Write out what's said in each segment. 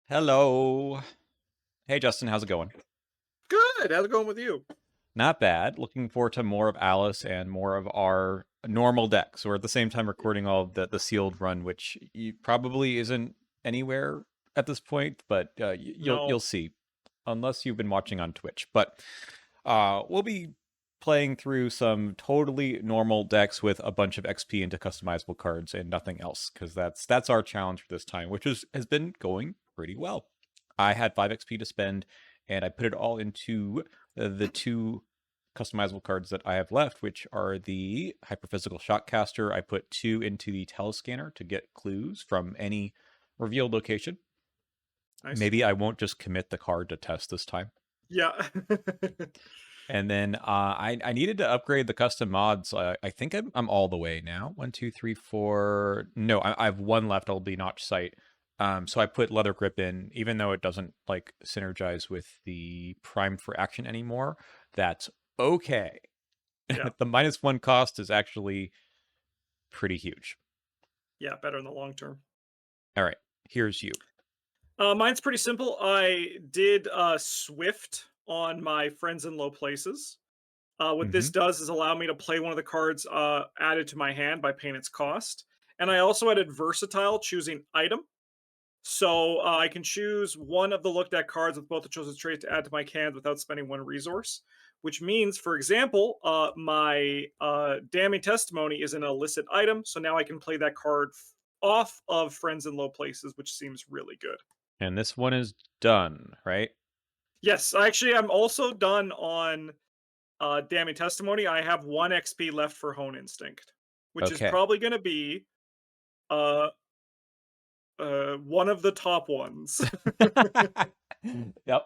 Hello. Hey, Justin, how's it going? Good. How's it going with you? Not bad. Looking forward to more of Alice and more of our normal decks. We're at the same time recording all of the sealed run, which probably isn't anywhere at this point, but you'll No. see, unless you've been watching on Twitch. But we'll be playing through some totally normal decks with a bunch of XP into customizable cards and nothing else, because that's our challenge for this time, which has been going pretty well. I had 5 XP to spend, and I put it all into the two customizable cards that I have left, which are the Hyperphysical Shockcaster. I put 2 into the Telescanner to get clues from any revealed location. Nice. Maybe I won't just commit the card to test this time. Yeah. And then I needed to upgrade the custom mods. I think I'm all the way now. 1, 2, 3, 4. No, I have one left. I'll be Notch Sight. So I put Leather Grip in, even though it doesn't like synergize with the Prime for Action anymore. That's okay. Yeah. The -1 cost is actually pretty huge. Yeah. Better in the long term. All right, here's you. Mine's pretty simple. I did Swift on my friends in low places. What Hmm. this does is allow me to play one of the cards added to my hand by paying its cost. And I also added Versatile, choosing item. So I can choose one of the looked at cards with both the chosen traits to add to my hand without spending one resource. Which means, for example, my damning testimony is an illicit item, so now I can play that card off of friends in low places, which seems really good. And this one is done, right? Yes, actually, I'm also done on damning testimony. I have one XP left for hone instinct, which is Okay. probably going to be uh, one of the top ones. Yep.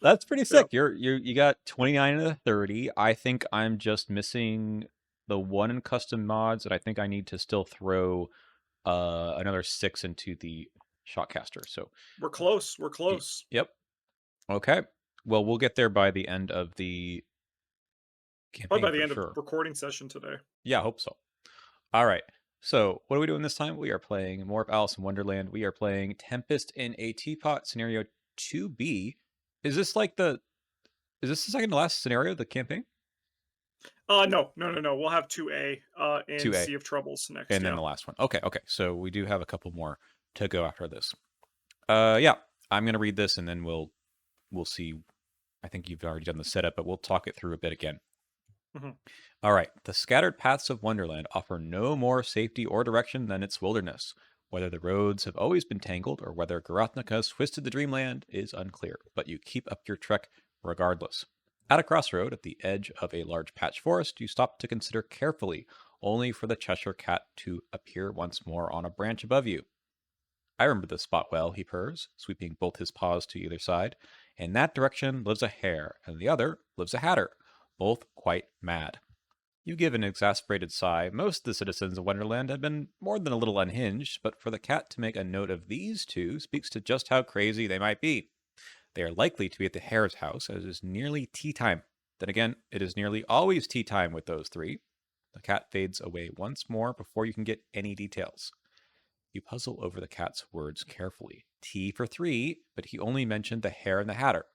That's pretty sick. Yep. You got 29 of the 30. I think I'm just missing the one in custom mods, and I think I need to still throw another 6 into the shotcaster. So, We're close. We're y- close. yep. Okay. Well, we'll get there by the end of the Probably campaign by the for end of sure. recording session today. Yeah, I hope so. All right. So, what are we doing this time? We are playing more of Alice in Wonderland. We are playing Tempest in a Teapot scenario 2B. Is this like the Is this the second to last scenario of the campaign? No, no, no, no. We'll have 2A in 2A, Sea of Troubles next. and then Yeah. the last one. Okay, okay. So we do have a couple more to go after this. Yeah, I'm gonna read this and then we'll see. I think you've already done the setup, but we'll talk it through a bit again. Mhm. All right. The scattered paths of Wonderland offer no more safety or direction than its wilderness. Whether the roads have always been tangled or whether Garatnica has twisted the dreamland is unclear, but you keep up your trek regardless. At a crossroad at the edge of a large patch forest, you stop to consider carefully, only for the Cheshire Cat to appear once more on a branch above you. I remember this spot well, he purrs, sweeping both his paws to either side. In that direction lives a hare, and in the other lives a hatter, both quite mad. You give an exasperated sigh. Most of the citizens of Wonderland have been more than a little unhinged, but for the cat to make a note of these two speaks to just how crazy they might be. They are likely to be at the hare's house, as it is nearly tea time. Then again, it is nearly always tea time with those three. The cat fades away once more before you can get any details. You puzzle over the cat's words carefully. Tea for three, but he only mentioned the hare and the hatter.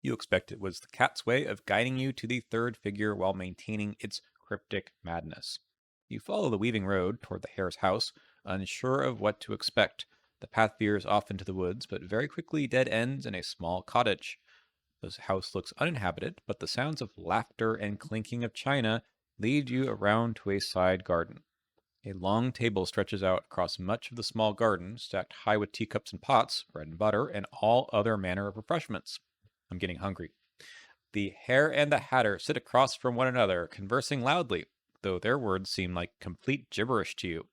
You expect it was the cat's way of guiding you to the third figure while maintaining its cryptic madness. You follow the weaving road toward the hare's house, unsure of what to expect. The path veers off into the woods, but very quickly dead ends in a small cottage. The house looks uninhabited, but the sounds of laughter and clinking of china lead you around to a side garden. A long table stretches out across much of the small garden, stacked high with teacups and pots, bread and butter, and all other manner of refreshments. I'm getting hungry. The Hare and the Hatter sit across from one another, conversing loudly, though their words seem like complete gibberish to you.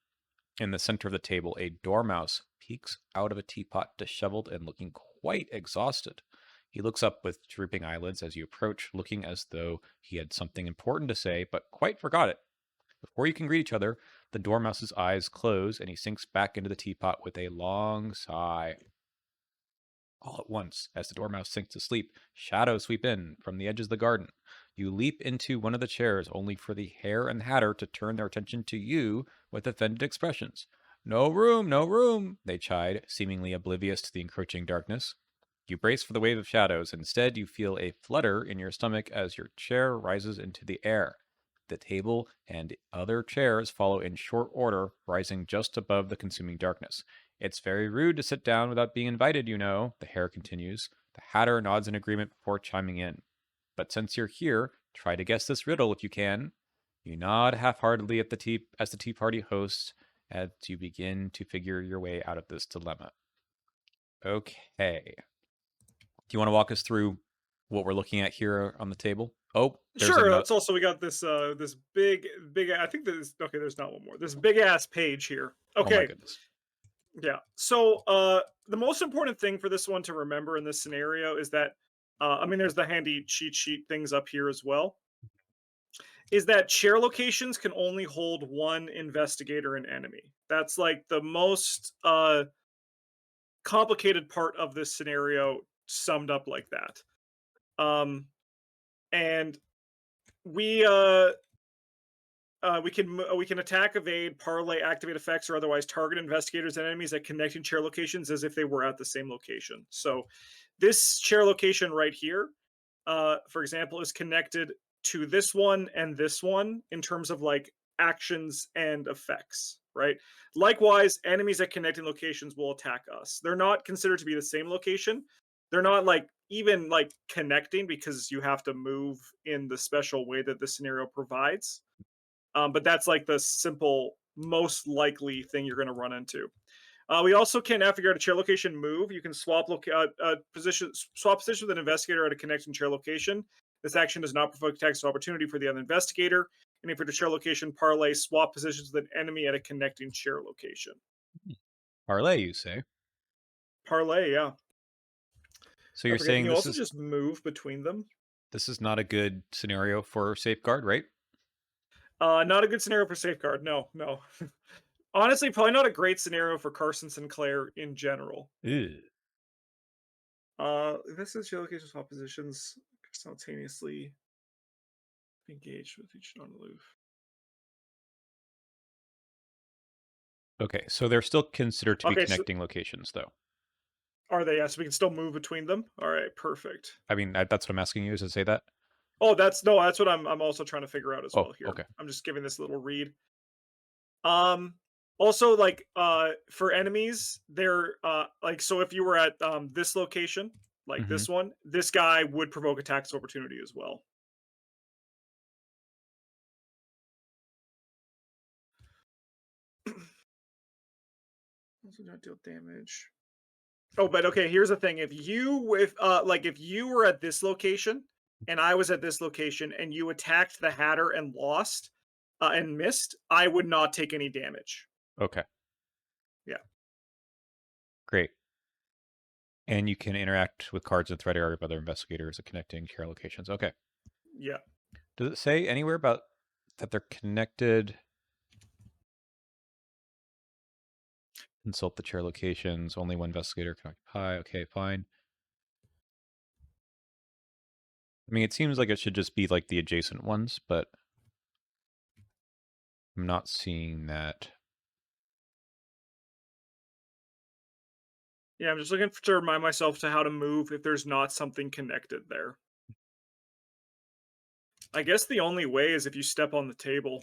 In the center of the table, a dormouse peeks out of a teapot, disheveled and looking quite exhausted. He looks up with drooping eyelids as you approach, looking as though he had something important to say, but quite forgot it. Before you can greet each other, the dormouse's eyes close and he sinks back into the teapot with a long sigh. All at once, as the dormouse sinks to sleep, shadows sweep in from the edges of the garden. You leap into one of the chairs, only for the Hare and the Hatter to turn their attention to you with offended expressions. No room, no room, they chide, seemingly oblivious to the encroaching darkness. You brace for the wave of shadows. Instead, you feel a flutter in your stomach as your chair rises into the air. The table and other chairs follow in short order, rising just above the consuming darkness. It's very rude to sit down without being invited, you know, the hare continues. The hatter nods in agreement before chiming in. But since you're here, try to guess this riddle if you can. You nod half-heartedly at the as the tea party host as you begin to figure your way out of this dilemma. Okay. Do you want to walk us through what we're looking at here on the table? Oh, there's a Sure. note. It's also we got this this big. I think there's okay. There's not one more. This big ass page here. Oh my Okay. goodness. Yeah. So the most important thing for this one to remember in this scenario is that I mean there's the handy cheat sheet things up here as well. Is that chair locations can only hold one investigator and enemy. That's like the most complicated part of this scenario summed up like that. Um and we we can attack, evade, parlay, activate effects, or otherwise target investigators and enemies at connecting chair locations as if they were at the same location. So, this chair location right here, for example, is connected to this one and this one in terms of like actions and effects. Right. Likewise, enemies at connecting locations will attack us. They're not considered to be the same location. They're not like even like connecting because you have to move in the special way that the scenario provides, but that's like the simple, most likely thing you're going to run into. We also can, after you're at a chair location, move. You can swap position with an investigator at a connecting chair location. This action does not provoke attacks of opportunity for the other investigator. And if you're at a chair location, parlay, swap positions with an enemy at a connecting chair location. Parlay, you say? Parlay, yeah. So I you're forget. Can saying you also just move between them? this is not a good scenario for safeguard, right? Not a good scenario for safeguard. No, no. Honestly, probably not a great scenario for Carson Sinclair in general. Ew. This is your location swap positions simultaneously engaged with each non-aloof. Okay, so they're still considered to be Okay, so connecting locations, though. are they? Yeah, so we can still move between them. All right, perfect. I mean, that's what I'm asking you is to say that. Oh, that's no, that's what I'm also trying to figure out as Oh, well here. okay. I'm just giving this little read. Um, also like for enemies, they're like so if you were at this location, like Mm-hmm. this one, this guy would provoke attacks of opportunity as well. Also not deal damage. Oh, but okay, here's the thing. If you were at this location and I was at this location and you attacked the Hatter and lost and missed, I would not take any damage. Okay, Yeah. great. And you can interact with cards in the threat area of other investigators at connecting chair locations. Okay. Yeah. Does it say anywhere about that they're connected? Consult the chair locations. Only one investigator can occupy. Okay, fine. I mean, it seems like it should just be like the adjacent ones, but I'm not seeing that. Yeah, I'm just looking to remind myself to how to move if there's not something connected there. I guess the only way is if you step on the table.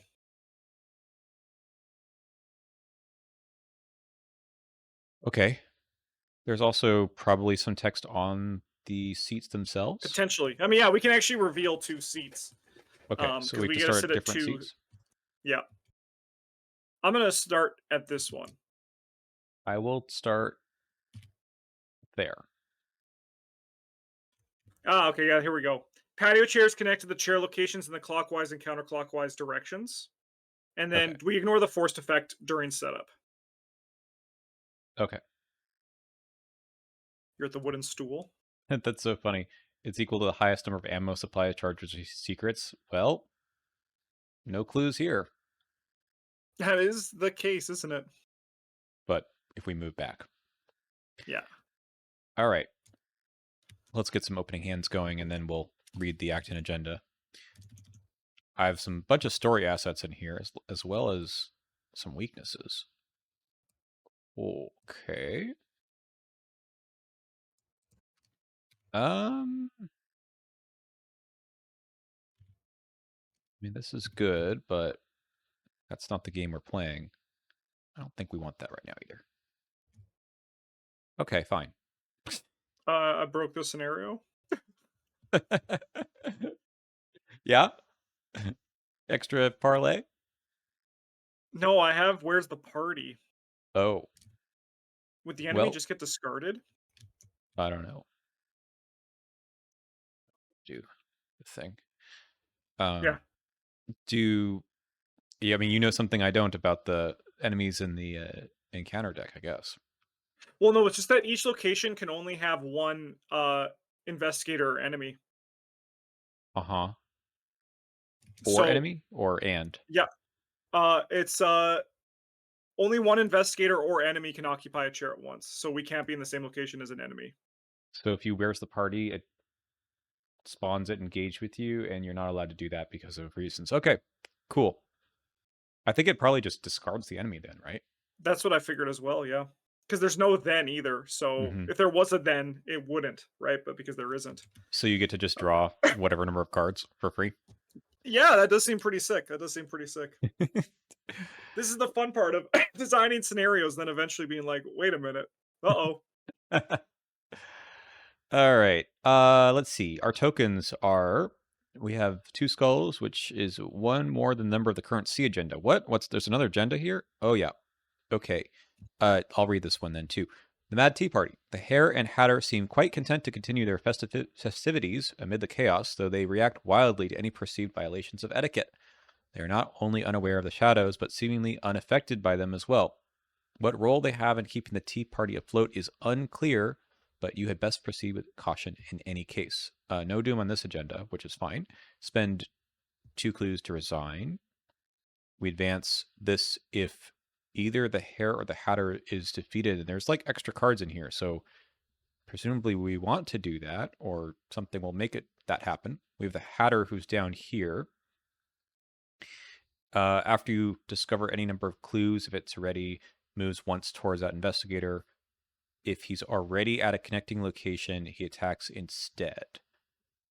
Okay. There's also probably some text on the seats themselves. Potentially. I mean, yeah, we can actually reveal two seats. Okay, so Because we we have to get to start sit at at different two. seats. Yeah. I'm gonna start at this one. I will start there. Okay, yeah, here we go. Patio chairs connect to the chair locations in the clockwise and counterclockwise directions. And Okay. then we ignore the forced effect during setup. Okay. You're at the wooden stool. That's so funny. It's equal to the highest number of ammo supply charges secrets. Well, no clues here. That is the case, isn't it? But if we move back. Yeah. All right. Let's get some opening hands going and then we'll read the action agenda. I have some bunch of story assets in here as well as some weaknesses. Okay. I mean, this is good, but that's not the game we're playing. I don't think we want that right now either. Okay, fine. I broke the scenario. Yeah? Extra parlay? No, I have where's the party? Oh, Would the enemy well, just get discarded? I don't know. Do the thing. Yeah. Um, do Yeah, I mean, you know something I don't about the enemies in the encounter deck, I guess. Well, no, it's just that each location can only have one investigator or enemy. Uh-huh. Or So enemy or and. yeah, it's only one investigator or enemy can occupy a chair at once. So we can't be in the same location as an enemy. So if you where's the party, it spawns it engaged with you, and you're not allowed to do that because of reasons. Okay, cool. I think it probably just discards the enemy then, right? That's what I figured as well, yeah. Because there's no then either. So Hmm. if there was a then, it wouldn't, right? But because there isn't. So you get to just draw whatever number of cards for free. Yeah, that does seem pretty sick. That does seem pretty sick. This is the fun part of designing scenarios, then eventually being like, wait a minute. Uh-oh. All right. Let's see. Our tokens are we have 2 skulls, which is one more than the number of the current C agenda. What? There's another agenda here? Oh yeah. Okay. I'll read this one then too. The Mad Tea Party. The Hare and Hatter seem quite content to continue their festivities amid the chaos, though they react wildly to any perceived violations of etiquette. They are not only unaware of the shadows, but seemingly unaffected by them as well. What role they have in keeping the Tea Party afloat is unclear, but you had best proceed with caution in any case. No doom on this agenda, which is fine. Spend 2 clues to resign. We advance this if either the Hare or the Hatter is defeated, and there's like extra cards in here, so presumably we want to do that, or something will make it that happen. We have the Hatter who's down here. After you discover any number of clues, if it's ready, moves once towards that investigator. If he's already at a connecting location, he attacks instead.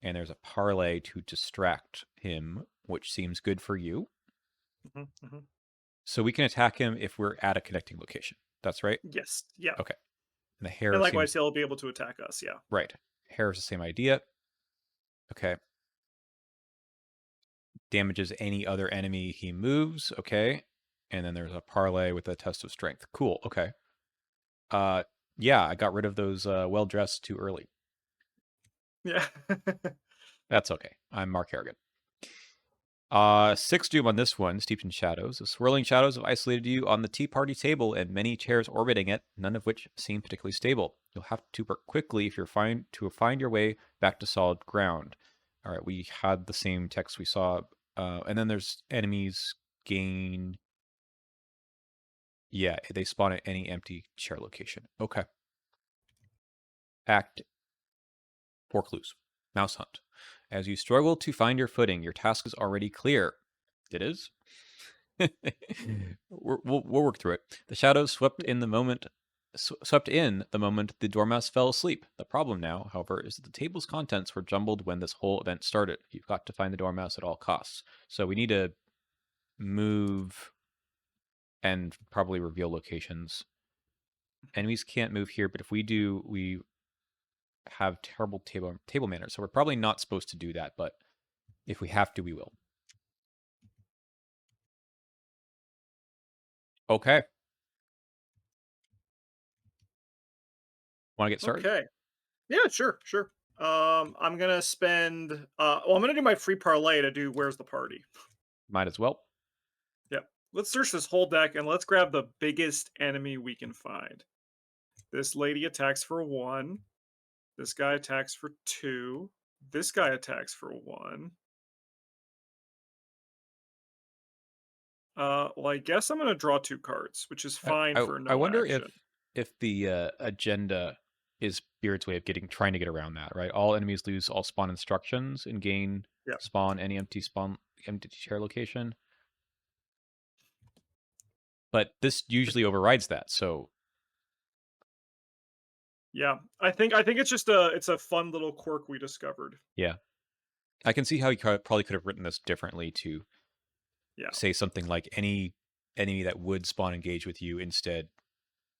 And there's a parlay to distract him, which seems good for you. Mhm, mhm. So we can attack him if we're at a connecting location. That's right? Yes. Yeah. Okay. And the And hare likewise, seems he'll be able to attack us. Yeah. right. Hare is the same idea. Okay. Damages any other enemy he moves. Okay. And then there's a parlay with a test of strength. Cool. Okay. Uh, yeah, I got rid of those well dressed too early. Yeah. That's okay. I'm Mark Harrigan. 6 doom on this one, steeped in shadows. The swirling shadows have isolated you on the tea party table and many chairs orbiting it, none of which seem particularly stable. You'll have to work quickly if you're to find your way back to solid ground. All right, we had the same text we saw, and then there's enemies gain. Yeah, they spawn at any empty chair location. Okay. Act 4 clues. Mouse hunt. As you struggle to find your footing, your task is already clear. It is? We'll work through it. The shadows swept in the moment the Dormouse fell asleep. The problem now, however, is that the table's contents were jumbled when this whole event started. You've got to find the Dormouse at all costs. So we need to move and probably reveal locations. Enemies can't move here, but if we do, we have terrible table manners. So we're probably not supposed to do that, but if we have to, we will. Okay. Want to get started? Okay. Yeah, sure, sure. I'm gonna spend well, I'm gonna do my free parlay to do where's the party. Might as well. Yep. Let's search this whole deck and let's grab the biggest enemy we can find. This lady attacks for 1. This guy attacks for 2. This guy attacks for 1. Well, I guess I'm gonna draw 2 cards, which is I fine I, for I no wonder action. if the agenda is Spirit's way of trying to get around that, right? All enemies lose all spawn instructions and gain Yeah. spawn any empty chair location. But this usually overrides that. So Yeah, I think it's a fun little quirk we discovered. Yeah. I can see how you probably could have written this differently to Yeah, say something like any enemy that would spawn engage with you instead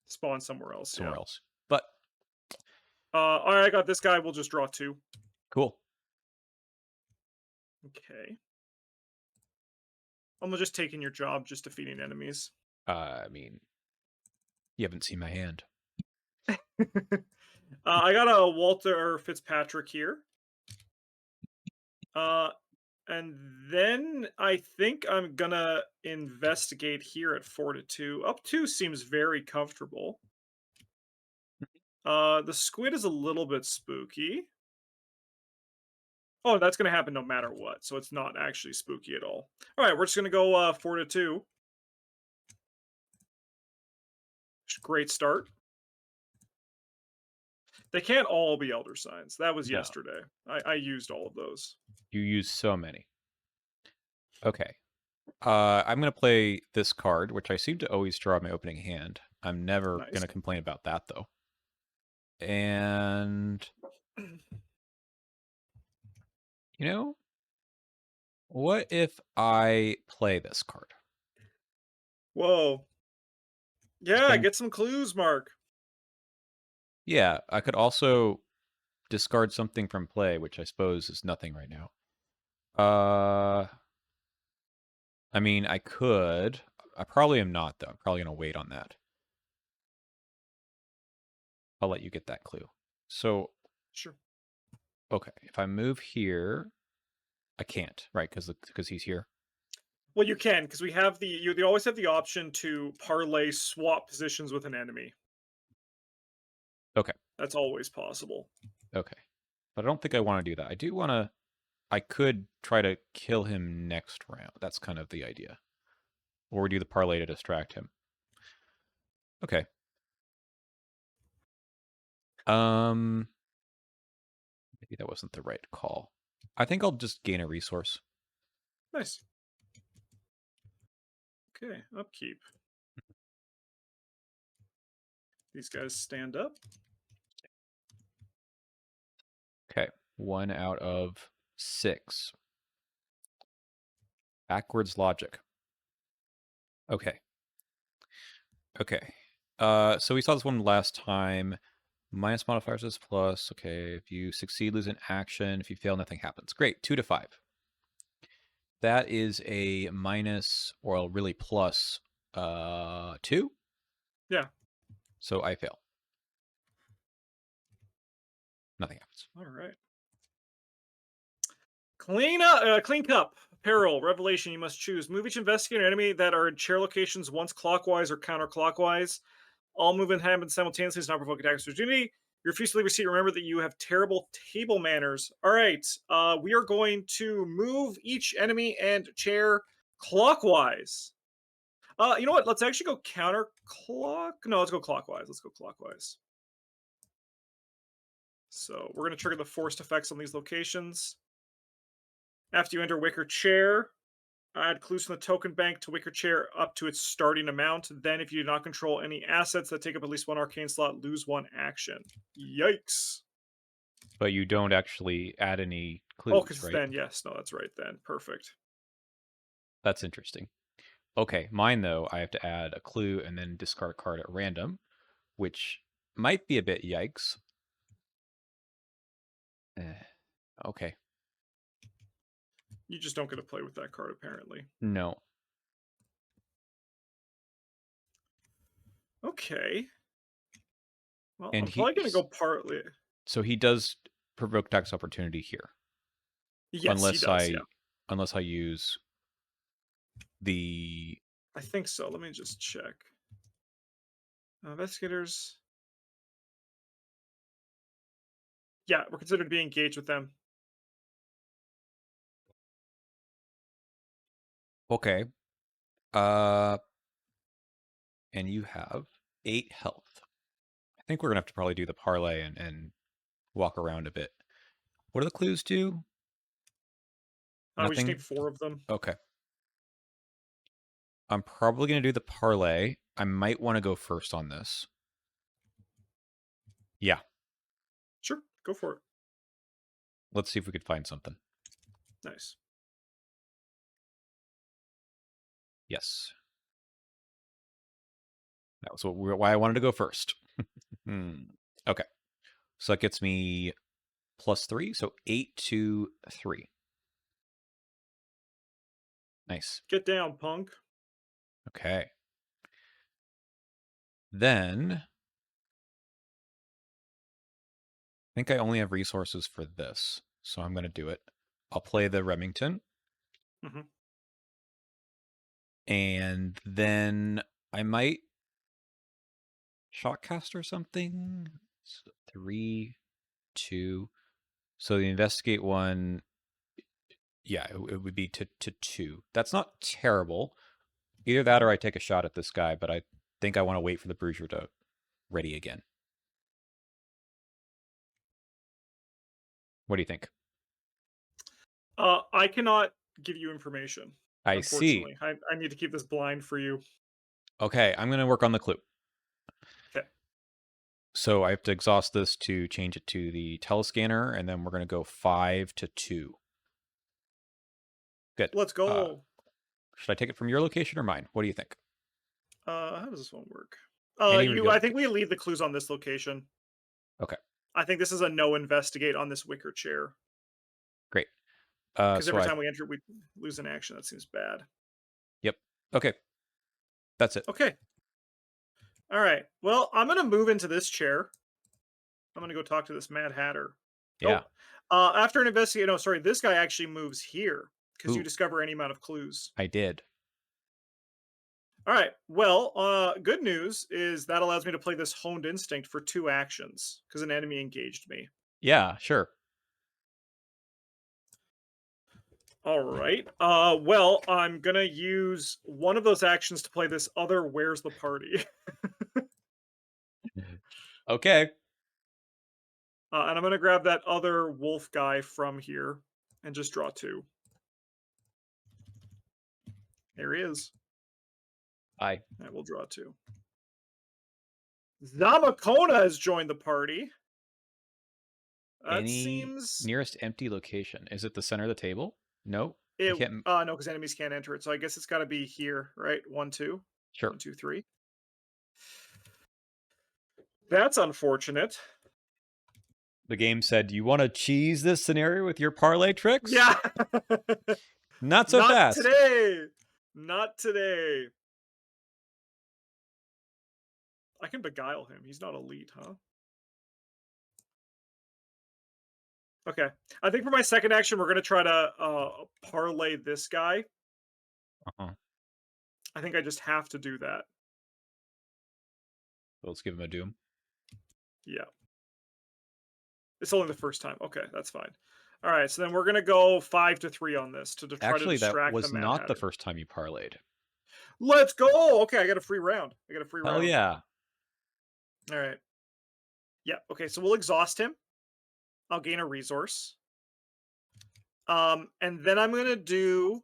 spawn somewhere else. somewhere Yeah. else. But All right, I got this guy. We'll just draw two. cool. Okay. I'm just taking your job, just defeating enemies. I mean, you haven't seen my hand. I got a Walter Fitzpatrick here. Uh, and then I think I'm gonna investigate here at 4 to 2. Up 2 seems very comfortable. The squid is a little bit spooky. Oh, that's gonna happen no matter what, so it's not actually spooky at all. All right, we're just gonna go 4 to 2. Great start. They can't all be elder signs. That was No, yesterday. I used all of those. you use so many. Okay. I'm going to play this card, which I seem to always draw in my opening hand. I'm never going Nice. to complain about that, though. And, you know, what if I play this card? Whoa. Yeah, Spend, get some clues, Mark. yeah, I could also discard something from play, which I suppose is nothing right now. I mean, I could. I probably am not, though. I'm probably going to wait on that. I'll let you get that clue. So, Sure. okay, if I move here, I can't, right? Because he's here. Well, you can because we have you always have the option to parlay swap positions with an enemy. Okay, That's always possible. okay. But I don't think I want to do that. I do want to. I could try to kill him next round. That's kind of the idea. Or do the parlay to distract him. Okay. Um, maybe that wasn't the right call. I think I'll just gain a resource. Nice. Okay, upkeep. These guys stand up. Okay, 1 out of 6. Backwards logic. Okay. Okay. So we saw this one last time. Minus modifiers is plus. Okay, if you succeed, lose an action. If you fail, nothing happens. Great. 2 to 5. That is a minus, or really plus, 2. Yeah. So I fail. Nothing happens. All right. Clean up. Clean cup. Peril. Revelation. You must choose. Move each investigator enemy that are in chair locations once clockwise or counterclockwise. All movement happens simultaneously. Does not provoke attacks of opportunity. You refuse to leave your seat. Remember that you have terrible table manners. All right. We are going to move each enemy and chair clockwise. You know what? Let's actually go counterclock. No, let's go clockwise. Let's go clockwise. So we're going to trigger the forced effects on these locations. After you enter Wicker Chair, add clues from the token bank to Wicker Chair up to its starting amount. Then, if you do not control any assets that take up at least one arcane slot, lose 1 action. Yikes. But you don't actually add any Oh, clues, because right? then, yes. No, that's right then. Perfect. That's interesting. Okay, mine though, I have to add a clue and then discard a card at random, which might be a bit yikes. Okay, You just don't get to play with that card, apparently. no. Okay. Well, And I'm probably going to he's go partly. so he does provoke tax opportunity here, Yes, he unless does. Yeah. I use the I think so. Let me just check. Investigators. Yeah, we're considered to be engaged with them. okay. And you have 8 health. I think we're gonna have to probably do the parlay and walk around a bit. What do the clues do? We just need Nothing? 4 of them. Okay. I'm probably gonna do the parlay. I might want to go first on this. Yeah, Go for it. Let's see if we could find something. Nice. Yes. That was why I wanted to go first. Okay. So that gets me +3. So 8 to 3. Nice. Get down, punk. Okay. Then I think I only have resources for this, so I'm going to do it. I'll play the Remington, Mhm. and then I might Shockcast or something. So 3, 2. So the investigate one, yeah, it would be to 2. That's not terrible. Either that or I take a shot at this guy, but I think I want to wait for the Bruiser to ready again. What do you think? I cannot give you information, I see. unfortunately. I need to keep this blind for you. Okay, I'm going to work on the clue. Okay. So I have to exhaust this to change it to the telescanner, and then we're going to go 5 to 2. Good. Let's go. Should I take it from your location or mine? What do you think? How does this one work? Anywhere you go. I think we leave the clues on this location. Okay, I think this is a no investigate on this wicker chair. great. Because So every time we enter, we lose an action. That seems bad. yep. Okay, that's it. Okay. All right. Well, I'm gonna move into this chair. I'm gonna go talk to this Mad Hatter. Yeah. Oh, after an investigate. No, sorry. This guy actually moves here because you Ooh, discover any amount of clues. I did. All right. Well, good news is that allows me to play this honed instinct for 2 actions because an enemy engaged me. Yeah, sure. All right. Well, I'm gonna use one of those actions to play this other "Where's the party," Okay. and I'm gonna grab that other wolf guy from here and just draw 2. There he is. I I will draw 2. Zamakona has joined the party. That any seems nearest empty location. Is it the center of the table? No. I it. can't. No, because enemies can't enter it. So I guess it's got to be here, right? 1, 2, Sure. 1, 2, 3. That's unfortunate. The game said, "You want to cheese this scenario with your parlay tricks? Yeah. Not so Not fast." today. Not today. I can beguile him. He's not elite, huh? Okay. I think for my second action, we're gonna try to parlay this guy. Uh-huh. I think I just have to do that. Let's give him a doom. Yeah. It's only the first time. Okay, that's fine. All right, so then we're gonna go 5 to 3 on this to try to Actually, that distract the was Mad not the Hatter. first time you parlayed. Let's go. Okay, I got a free round. Hell yeah. All right. Yeah. Okay, so we'll exhaust him. I'll gain a resource. And then I'm gonna do.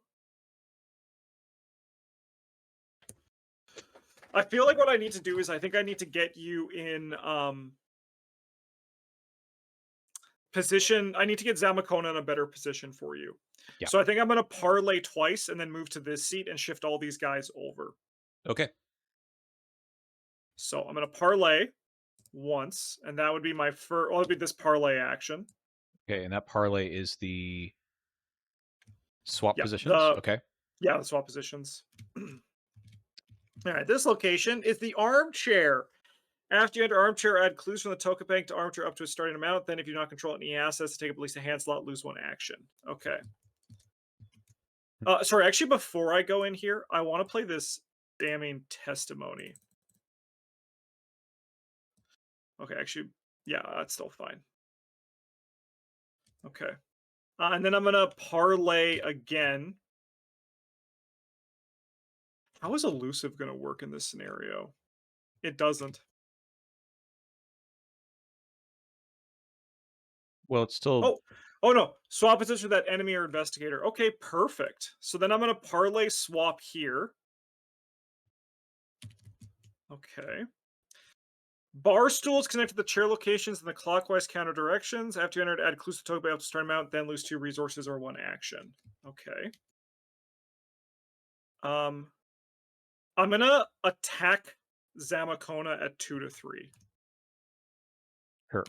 I feel like what I need to do is I think I need to get you in position. I need to get Zamakona in a better position for you. Yeah. So I think I'm gonna parlay twice and then move to this seat and shift all these guys over. Okay. So I'm gonna parlay once, and that would be my first. Well, it'd be this parlay action. Okay, and that parlay is the swap Yeah, positions. Okay. the swap positions. All right, this location is the armchair. After you enter armchair, add clues from the token bank to armchair up to a starting amount. Then, if you do not control any assets, take up at least a hand slot, lose 1 action. Okay. Sorry, actually, before I go in here, I want to play this damning testimony. Okay, actually, yeah, that's still fine. Okay. And then I'm going to parlay again. How is elusive going to work in this scenario? It doesn't. Well, it's still Oh no. Swap position with that enemy or investigator. Okay, perfect. So then I'm going to parlay swap here. Okay. Bar stools connect to the chair locations in the clockwise counter directions. After you enter, add clues to token up to start amount, then lose 2 resources or 1 action. Okay. Um, I'm gonna attack Zamakona at 2 to 3. Sure.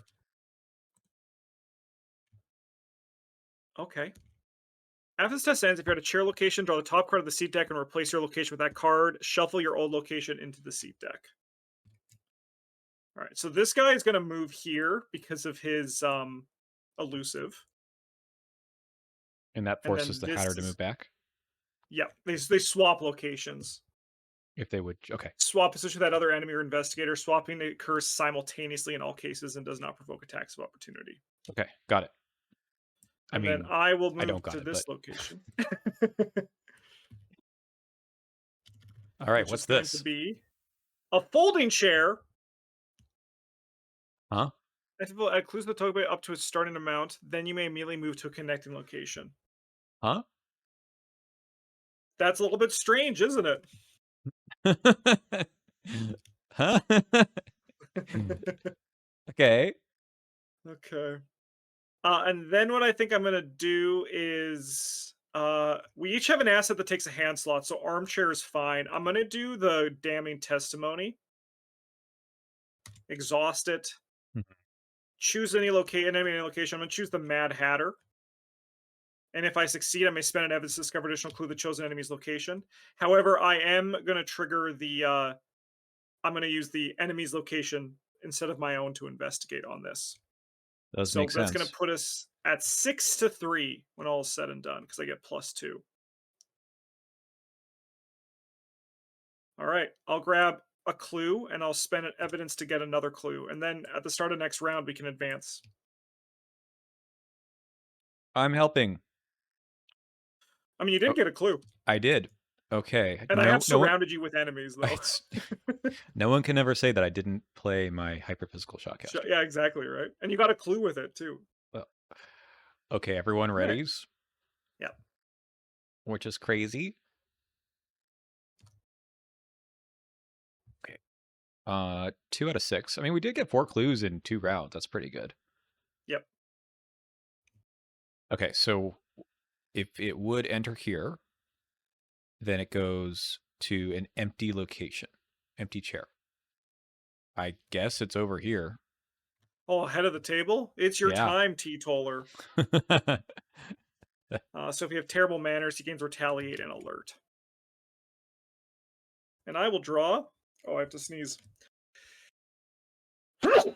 Okay. After this test ends, if you're at a chair location, draw the top card of the seat deck and replace your location with that card. Shuffle your old location into the seat deck. All right, so this guy is going to move here because of his elusive, And that and forces then the this Hatter to is move back yeah. They swap locations, if they would. Okay. swap position with that other enemy or investigator. Swapping occurs simultaneously in all cases and does not provoke attacks of opportunity. Okay. Got it. I And then mean, I will I don't move got to it, but this location, all right. which is What's going to this? be a folding chair. Huh? If people add clues to the token up to its starting amount, then you may immediately move to a connecting location. Huh? That's a little bit strange, isn't it? Huh? Okay. Okay. And then what I think I'm gonna do is we each have an asset that takes a hand slot, so armchair is fine. I'm gonna do the damning testimony, exhaust it, choose any any location. I'm gonna choose the Mad Hatter. And if I succeed, I may spend an evidence to discover additional clue the chosen enemy's location. However, I am gonna trigger the I'm gonna use the enemy's location instead of my own to investigate on this. Does So make that's going to sense. put us at 6 to 3 when all is said and done because I get +2. All right, I'll grab a clue and I'll spend an evidence to get another clue, and then at the start of next round we can advance. I'm helping. I mean, you did Oh, get a clue, I did. Okay. and I have No one. surrounded you with enemies though. It's no one can ever say that I didn't play my hyperphysical shotcaster. Yeah, exactly right. And you got a clue with it too. Well, okay, everyone All right. readies, Yeah. which is crazy. Okay. 2 out of 6. I mean, we did get 4 clues in 2 rounds. That's pretty good. Yep. Okay, so if it would enter here, then it goes to an empty location, empty chair. I guess it's over here. Oh, head of the table. It's your Yeah. time, teetotaler. So if you have terrible manners, he gains retaliate and alert. And I will draw. Oh, I have to sneeze.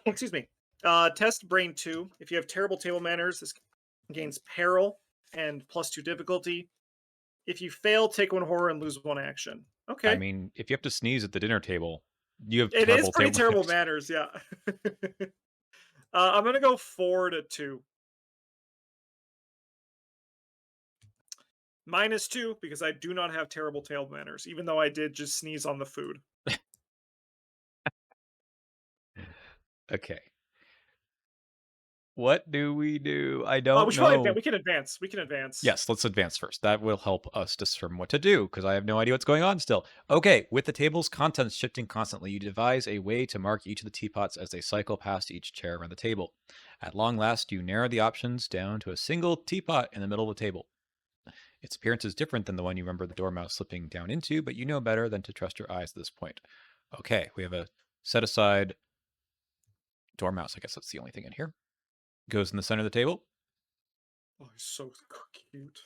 Excuse me. Test brain 2. If you have terrible table manners, this gains peril and +2 difficulty. If you fail, take 1 horror and lose 1 action. I Okay. mean, if you have to sneeze at the dinner table, you have It is terrible pretty table terrible manners. manners, yeah. I'm going to go 4 to 2. -2 because I do not have terrible table manners, even though I did just sneeze on the food. Okay. What do we do? I We don't should probably know. we can advance. We can advance. Yes, let's advance first. That will help us discern what to do, because I have no idea what's going on still. Okay, with the table's contents shifting constantly, you devise a way to mark each of the teapots as they cycle past each chair around the table. At long last, you narrow the options down to a single teapot in the middle of the table. Its appearance is different than the one you remember the Dormouse slipping down into, but you know better than to trust your eyes at this point. Okay, we have a set aside Dormouse. I guess that's the only thing in here. Goes in the center of the table. Oh, he's so cute.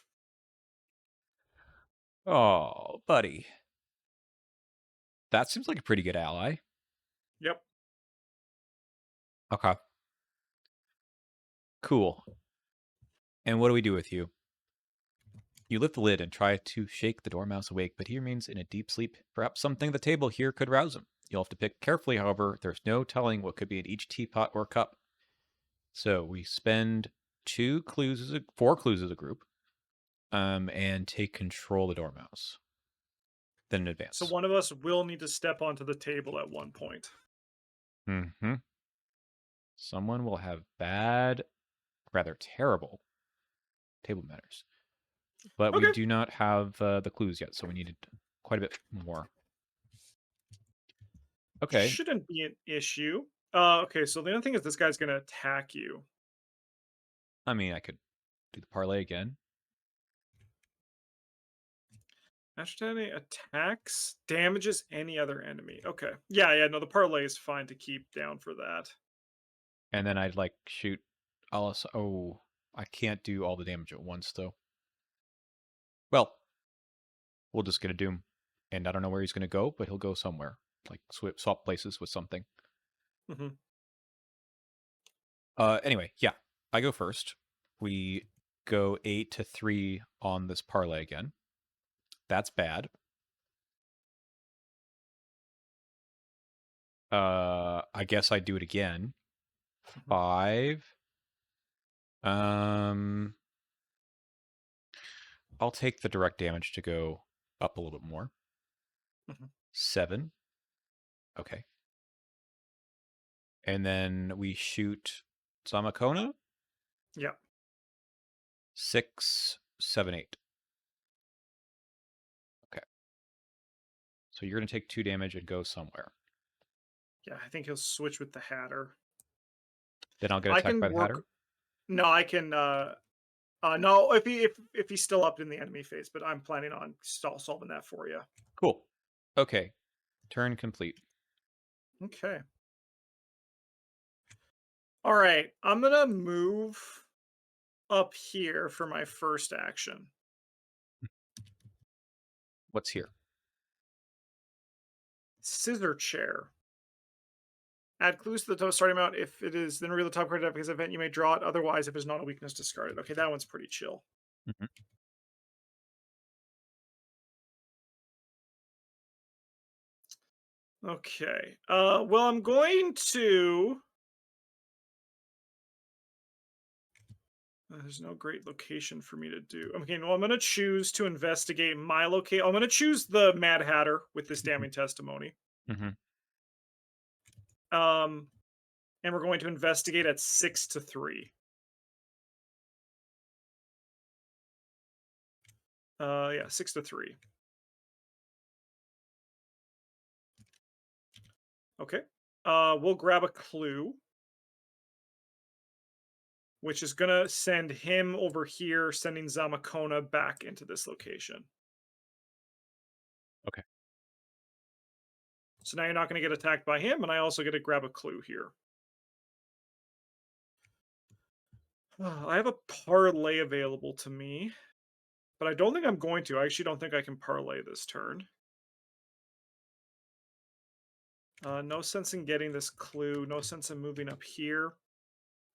Oh, buddy. That seems like a pretty good ally. Yep. Okay. Cool. And what do we do with you? You lift the lid and try to shake the Dormouse awake, but he remains in a deep sleep. Perhaps something at the table here could rouse him. You'll have to pick carefully, however. There's no telling what could be in each teapot or cup. So we spend 4 clues as a group, and take control of the Dormouse. Then in So advance. one of us will need to step onto the table at one point. Mm-hmm. Someone will have bad, rather terrible table manners. But we Okay. do not have the clues yet, so we needed quite a bit more. Okay. Shouldn't be an issue. Okay, so the other thing is this guy's gonna attack you. I mean, I could do the parlay again. After any attacks, damages any other enemy. Okay. Yeah, yeah, no, the parlay is fine to keep down for that. And then I'd like shoot Oh, I can't do all the damage at once though. Well, we'll just get a Doom. And I don't know where he's going to go, but he'll go somewhere. Like swap places with something. Hmm. Anyway, yeah, I go first. We go 8-3 on this parlay again. That's bad. I guess I do it again. Hmm. 5. Um, I'll take the direct damage to go up a little bit more. Hmm. 7. Okay. And then we shoot Zamakona. Yeah. 6, 7, 8. Okay. So you're going to take 2 damage and go somewhere. Yeah, I think he'll switch with the Hatter. Then I'll get I attacked can by the work. Hatter. No, I can. No, if he's still up in the enemy phase, but I'm planning on solving that for you. Cool. Okay. Turn complete. Okay. All right, I'm gonna move up here for my first action. What's here? Scissor chair. Add clues to the top starting amount. If it is, then reveal the top card of his event. You may draw it. Otherwise, if it's not a weakness, discard it. Okay, that one's pretty chill. Mhm. Okay. Well, I'm going to. There's no great location for me to do. Okay, well, I'm going to choose to investigate my location. I'm going to choose the Mad Hatter with this Mhm. damning testimony. Mhm. Um, and we're going to investigate at 6-3. Yeah, 6-3. Okay. We'll grab a clue, which is gonna send him over here, sending Zamakona back into this location. Okay. So now you're not gonna get attacked by him, and I also get to grab a clue here. I have a parlay available to me, but I don't think I'm going to. I actually don't think I can parlay this turn. No sense in getting this clue. No sense in moving up here.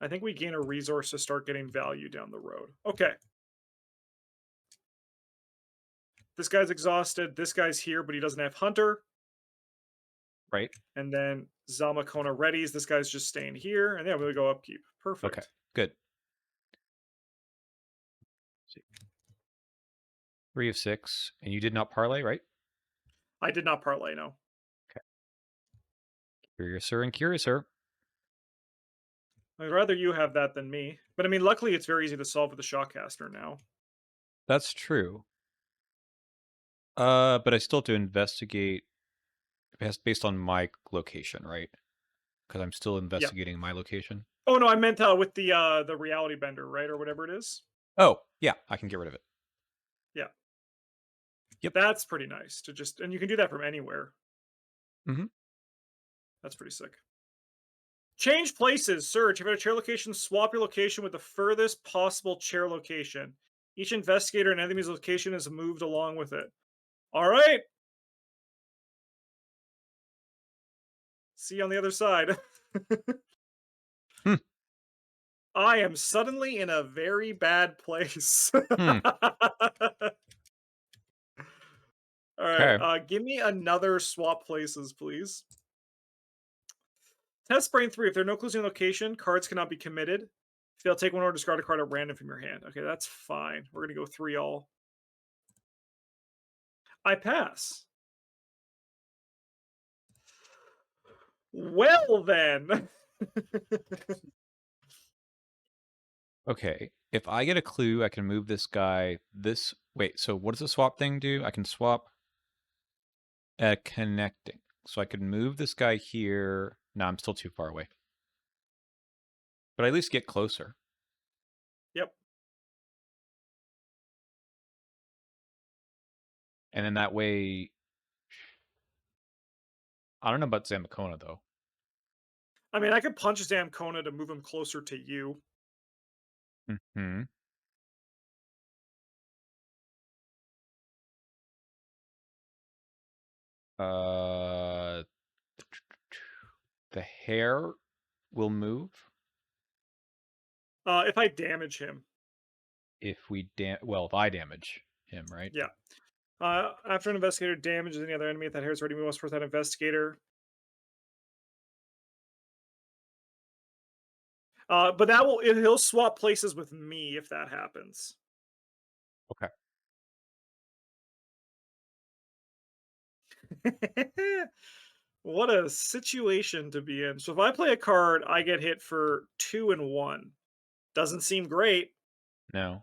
I think we gain a resource to start getting value down the road. Okay. This guy's exhausted. This guy's here, but he doesn't have Hunter. Right. And then Zamakona readies. This guy's just staying here. And yeah, we'll go upkeep. Okay. Perfect. Good. 3 of 6. And you did not parlay, right? I did not parlay, no. Okay. Curious, sir, and curious, sir. I'd rather you have that than me. But I mean, luckily it's very easy to solve with the Shockcaster now. That's true. But I still have to investigate based on my location, right? Because I'm still Yeah. investigating my location. Oh no, I meant with the reality bender, right? Or whatever it is. Oh, yeah, I can get rid of it. Yeah. Yep. That's pretty nice to just and you can do that from anywhere. Mm-hmm. That's pretty sick. Change places. Search. If you're at a chair location, swap your location with the furthest possible chair location. Each investigator and enemy's location is moved along with it. All right. See you on the other side. Hmm. I am suddenly in a very bad place. Hmm. All right, Okay. give me another swap places, please. Test brain 3. If there are no clues in location, cards cannot be committed. Fail, take one or discard a card at random from your hand. Okay, that's fine. We're gonna go 3 all. I pass. Well then. Okay. If I get a clue, I can move this guy this. Wait, so what does the swap thing do? I can swap connecting. So I could move this guy here. No, I'm still too far away. But at least get closer. Yep. And then that way, I don't know about Zamacona though. I mean, I could punch Zamcona to move him closer to you. Hmm. Uh, the hair will move If I damage him, if we if I damage him, right? yeah. After an investigator damages any other enemy, if that hair is ready, we must force that investigator. But he'll swap places with me if that happens. Okay. What a situation to be in. So if I play a card, I get hit for 2 and 1. Doesn't seem great. No.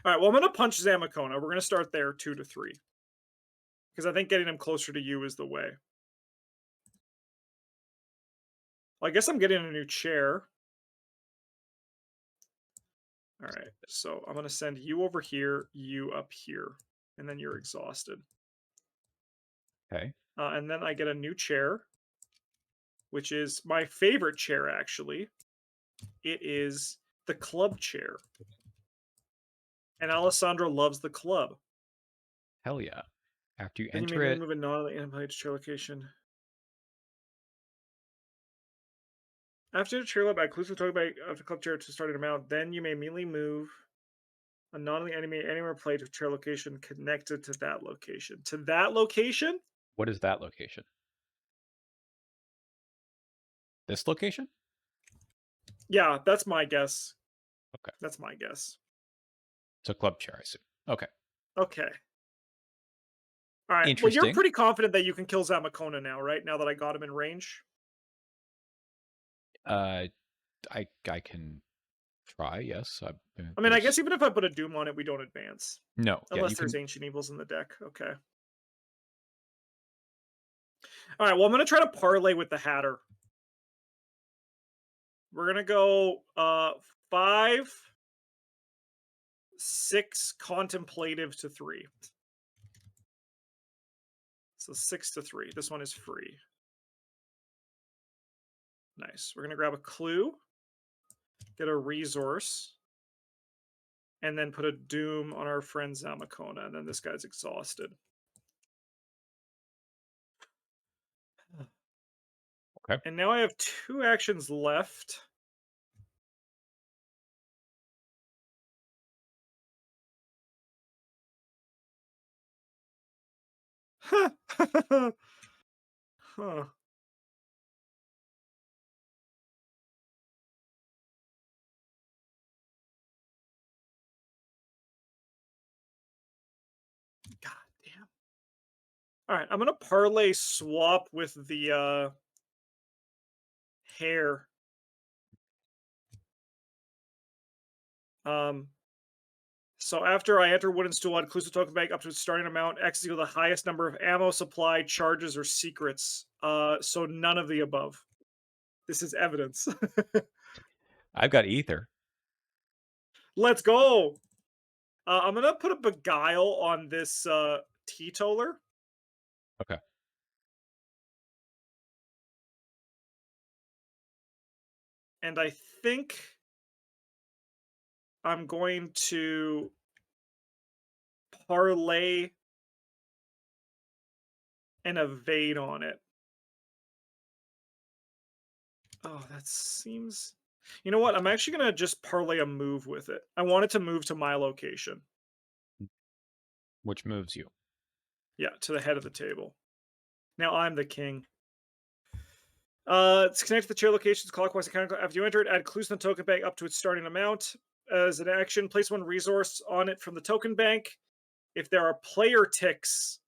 All right, well, I'm going to punch Zamacona. We're going to start there 2 to 3 because I think getting him closer to you is the way. Well, I guess I'm getting a new chair. All right, so I'm going to send you over here, you up here, and then you're exhausted. Okay. And then I get a new chair, which is my favorite chair, actually. It is the club chair. And Alessandra loves the club. Hell yeah. After you Then you may enter really it, move a non-animated chair location. After the chair lab, I inclusive talk about of the club chair to start an amount. Then you may immediately move a non-animated anywhere play to chair location connected to that location. To that location? what is that location? This location? Yeah, that's my guess. Okay. That's my guess. It's a club chair, I assume. Okay. Okay. All right. Well, you're Interesting. pretty confident that you can kill Zamacona now, right? Now that I got him in range. Uh, I can try. Yes. I mean, I guess There's even if I put a Doom on it, we don't advance. no. Yeah, Unless you there's can. Ancient Evils in the deck. Okay. All right. Well, I'm going to try to parlay with the Hatter. We're going to go 5, 6 contemplative to 3. So 6 to 3. This one is free. Nice. We're going to grab a clue, get a resource, and then put a Doom on our friend Zamacona. And then this guy's exhausted. Okay. And now I have 2 actions left. Huh. God damn. All right, I'm gonna parlay swap with the hair. Um, so after I enter wooden stool, add inclusive token bank up to its starting amount. X is equal to the highest number of ammo, supply, charges, or secrets. So none of the above. This is evidence. I've got ether. Let's go. I'm gonna put a beguile on this teetotaler. Okay. And I think I'm going to parlay and evade on it. Oh, that seems. You know what? I'm actually going to just parlay a move with it. I want it to move to my location. Which moves you? Yeah, to the head of the table. Now I'm the king. It's connected to the chair locations clockwise and counterclockwise. After you enter it, add clues in the token bank up to its starting amount. As an action, place one resource on it from the token bank. If there are player ticks,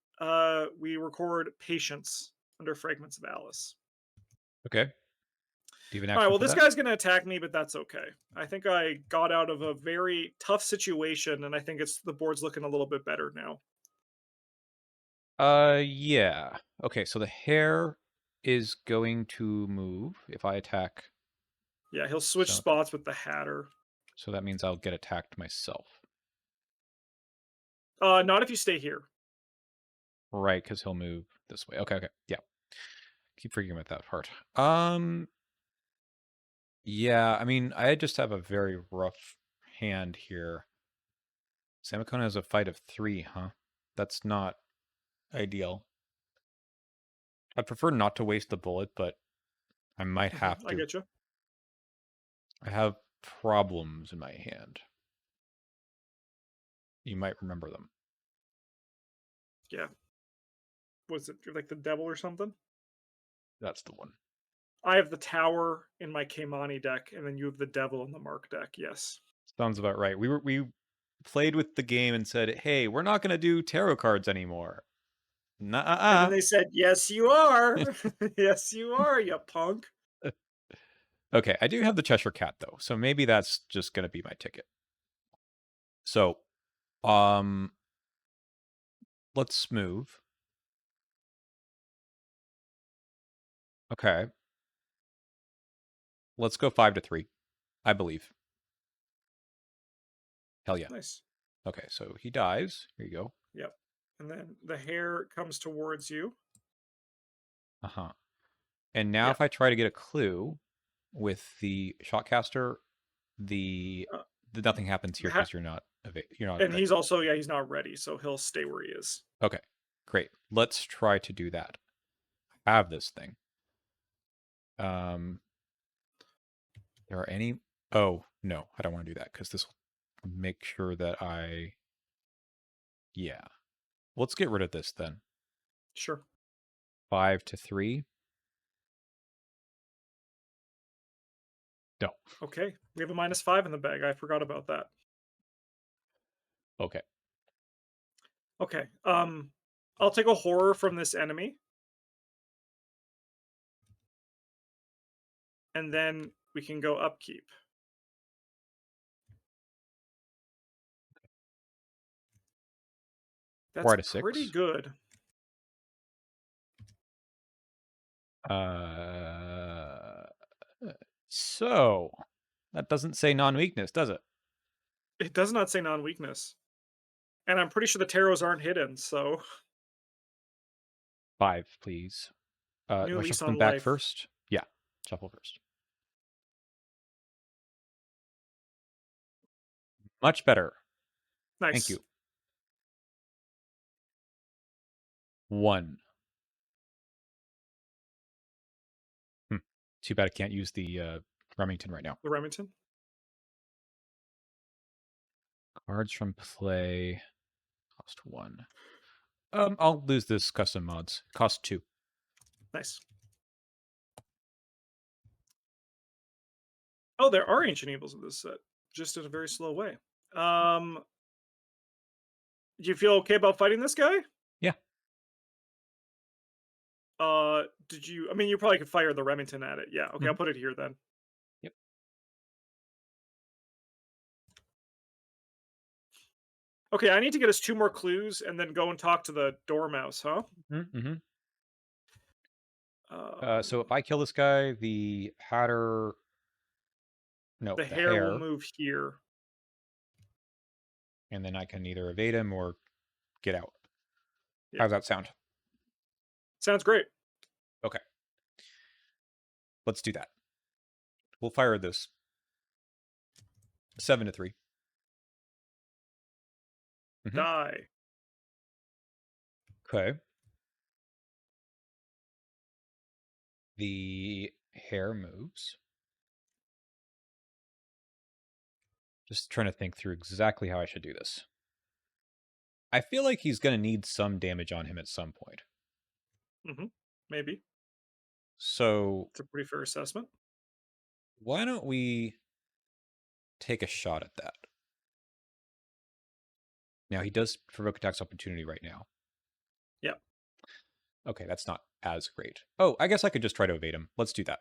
we record patience under Fragments of Alice. Okay. Do you have an All right, action well, for this that? guy's going to attack me, but that's okay. I think I got out of a very tough situation, and I think it's the board's looking a little bit better now. Yeah. Okay, so the hare is going to move if I attack. Yeah, he'll switch So, spots with the Hatter. so that means I'll get attacked myself. Not if you stay here. Right, because he'll move this way. Okay, okay. Yeah. Keep forgetting about that part. Yeah, I mean, I just have a very rough hand here. Samakona has a fight of 3, huh? That's not ideal. I prefer not to waste the bullet, but I might have I to. get you. I have problems in my hand. You might remember them. Yeah. Was it like the devil or something? That's the one. I have the tower in my Keimani deck, and then you have the devil in the Mark deck. Yes. Sounds about right. We played with the game and said, "Hey, we're not going to do tarot cards anymore." And then Nuh-uh. they said, "Yes, you are. Yes, you are, you punk." Okay, I do have the Cheshire Cat though, so maybe that's just going to be my ticket. So, um, let's move. Okay, let's go 5 to 3. I believe. Hell yeah. Nice. Okay, so he dies. Here you go. Yep. And then the hare comes towards you. Uh-huh. And now Yeah. if I try to get a clue with the shotcaster, the Uh, the nothing happens here ha- because you're not and ready. he's also, yeah, he's not ready, so he'll stay where he is. Okay, great. Let's try to do that. Have this thing. Um, there are any? Oh no, I don't want to do that because this will make sure that I. Yeah, let's get rid of this then. Sure. 5 to 3. No. Okay. We have a -5 in the bag. I forgot about that. Okay. Okay. I'll take a horror from this enemy, and then we can go upkeep. Four That's out of pretty 6. good. Uh, so that doesn't say non-weakness, does it? It does not say non-weakness. And I'm pretty sure the tarots aren't hidden, so 5, please. new Do I lease shuffle them on back life. first? Yeah, shuffle first. Much better. Thank Nice. you. 1. Hmm. Too bad I can't use the Remington right now. The Remington. Cards from play cost 1. I'll lose this custom mods. Cost 2. Nice. Oh, there are ancient evils in this set, just in a very slow way. Um, do you feel okay about fighting this guy? Yeah. Did you? I mean, you probably could fire the Remington at it. Yeah. Okay, I'll Hmm. put it here then. Yep. Okay, I need to get us 2 more clues and then go and talk to the Dormouse, huh? Mm-hmm. So if Um, I kill this guy, the Hatter, no, the the hare will hare, move here. and then I can either evade him or get out. Yeah. How's that sound? Sounds great. Okay, let's do that. We'll fire this 7 to 3. Mm-hmm. Die. Okay. The hare moves. Just trying to think through exactly how I should do this. I feel like he's going to need some damage on him at some point. Maybe. So It's a pretty fair assessment. why don't we take a shot at that? Now, he does provoke attacks opportunity right now. Yeah. Okay, that's not as great. Oh, I guess I could just try to evade him. Let's do that.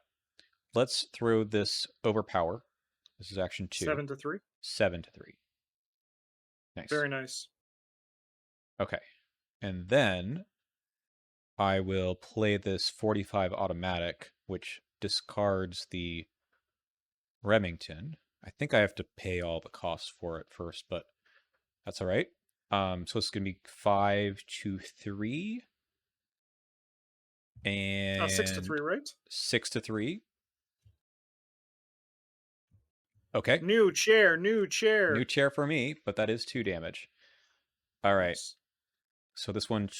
Let's throw this overpower. This is action 2. 7 to 3. 7 to 3. Nice. Very nice. Okay. And then I will play this 45 automatic, which discards the Remington. I think I have to pay all the costs for it first, but that's all right. So it's gonna be 5 to 3 6 to and 3, right? 6 to 3. Okay, New chair, new new chair. chair for me, but that is 2 damage. All right, Nice. so this one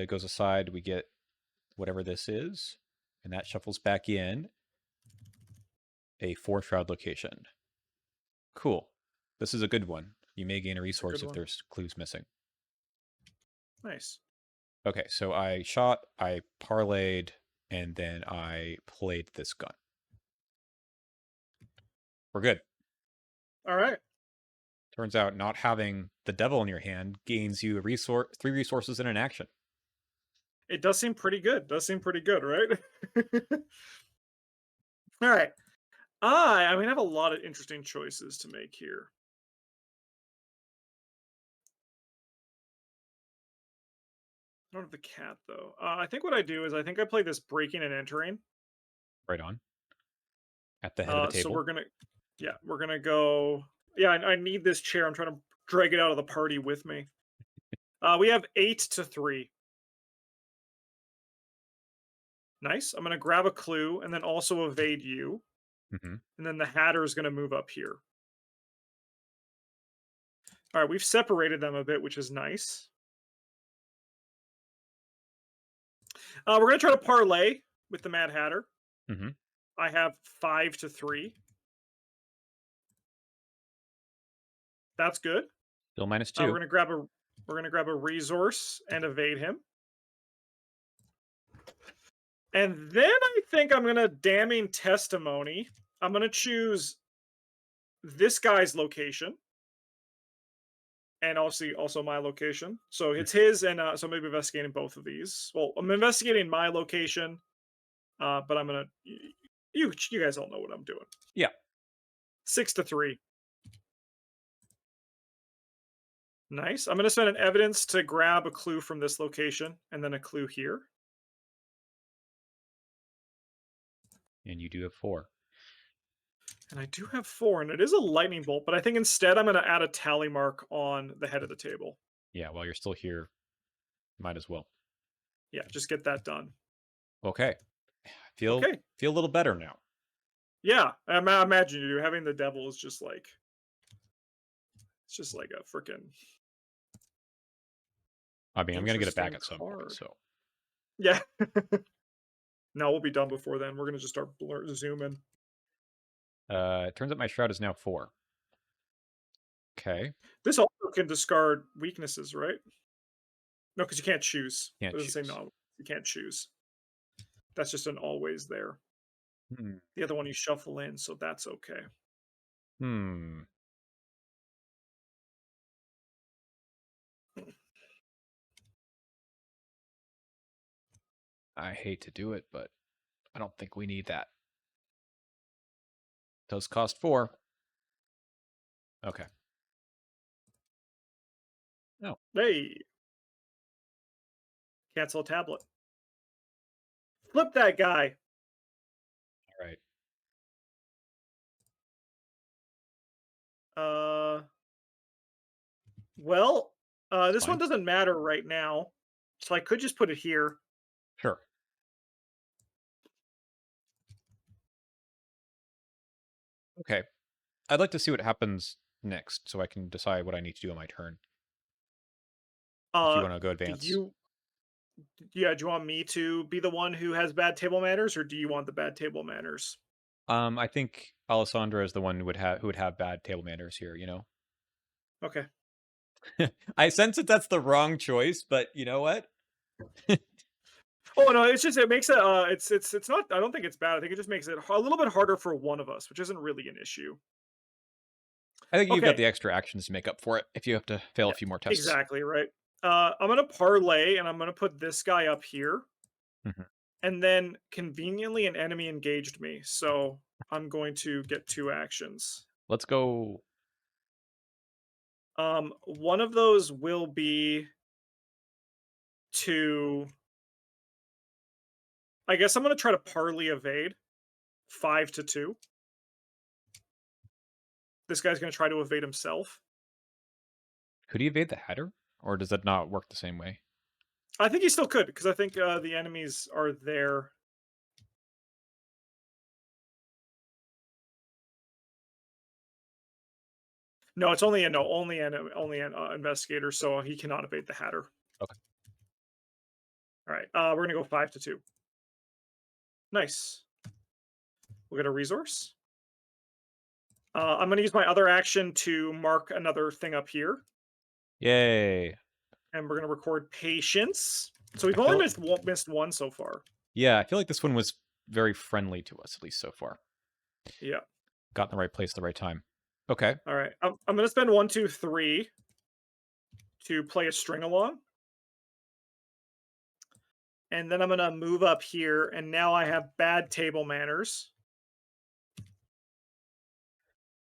goes aside. We get whatever this is, and that shuffles back in a 4 shroud location. Cool. This is a good one. You may gain a It's a good resource if one. there's clues missing. Nice. Okay, so I shot, I parlayed, and then I played this gun. We're good. All right. Turns out not having the devil in your hand gains you a resource, 3 resources in an action. It does seem pretty good. Does seem pretty good, right? All right. I mean, I have a lot of interesting choices to make here. I don't have the cat though. I think what I do is I think I play this breaking and entering. Right on. At the head of the So table. we're gonna go. Yeah, I need this chair. I'm trying to drag it out of the party with me. We have 8 to 3. Nice. I'm gonna grab a clue and then also evade you, Hmm. and then the Hatter is gonna move up here. All right, we've separated them a bit, which is nice. We're gonna try to parlay with the Mad Hatter. Hmm. I have 5 to 3. That's good. Still minus Uh, we're 2. gonna grab a we're gonna grab a resource and evade him. And then I think I'm gonna damning testimony. I'm gonna choose this guy's location, and obviously also my location. So it's his, and so maybe investigating both of these. Well, I'm investigating my location, but I'm gonna you guys all know what I'm doing. Yeah. 6 to 3. Nice. I'm gonna spend an evidence to grab a clue from this location, and then a clue here. And you do have 4. And I do have 4, and it is a lightning bolt, but I think instead I'm gonna add a tally mark on the head of the table. Yeah, while you're still here, might as well. Yeah, just get that done. Okay. Feel Okay. feel a little better now. Yeah, I imagine you do. Having the devil is just like it's just like a freaking I mean, I'm gonna get it back interesting at some point, card. so Yeah. No, we'll be done before then. We're gonna just start zooming. it turns out my shroud is now 4. Okay. This also can discard weaknesses, right? No, because you can't choose. It Can't doesn't say choose. no. You can't choose. That's just an always there. Hmm. The other one you shuffle in, so that's okay. Hmm. I hate to do it, but I don't think we need that. Does cost 4. Okay. Oh, Hey, cancel a tablet. Flip that guy. all right. Uh, well, It's this one fine. doesn't matter right now, so I could just put it here. Sure. Okay. I'd like to see what happens next so I can decide what I need to do on my turn. If you Uh, want to go do advance. you? Yeah, do you want me to be the one who has bad table manners, or do you want the bad table manners? I think Alessandra is the one who would have bad table manners here, you know? Okay. I sense that that's the wrong choice, but you know what? Oh no, it's just it makes it. It's not. I don't think it's bad. I think it just makes it a little bit harder for one of us, which isn't really an issue. I think you've got Okay. the extra actions to make up for it if you have to fail a Yeah. few more tests. Exactly right. I'm gonna parlay, and I'm gonna put this guy up here, Mhm. and then conveniently an enemy engaged me, so I'm going to get 2 actions. Let's go. One of those will be to I guess I'm gonna try to parley evade 5 to 2. This guy's gonna try to evade himself. Could he evade the Hatter? Or does that not work the same way? I think he still could because I think the enemies are there. No, it's only a no, only an investigator, so he cannot evade the Hatter. Okay. All right, we're gonna go 5 to 2. Nice. We'll get a resource. I'm gonna use my other action to mark another thing up here, Yay. and we're gonna record patience. So I we've only feel missed one so far. yeah, I feel like this one was very friendly to us, at least so far. Yeah. Got in the right place at the right time. Okay. All right. I'm gonna spend 1, 2, 3 to play a string along, and then I'm gonna move up here, and now I have bad table manners.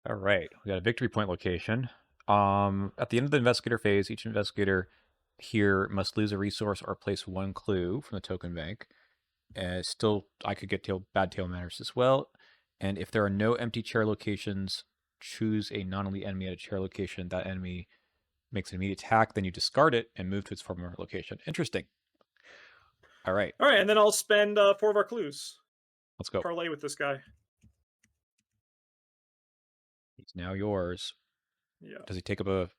All right. We got a victory point location. At the end of the investigator phase, each investigator here must lose a resource or place one clue from the token bank. Still, I could get bad tail manners as well. And if there are no empty chair locations, choose a non-elite enemy at a chair location. That enemy makes an immediate attack, then you discard it and move to its former location. Interesting. All right, All right, and then I'll spend 4 of our clues. let's go. Parlay with this guy. He's now yours. Yeah. Does he take up a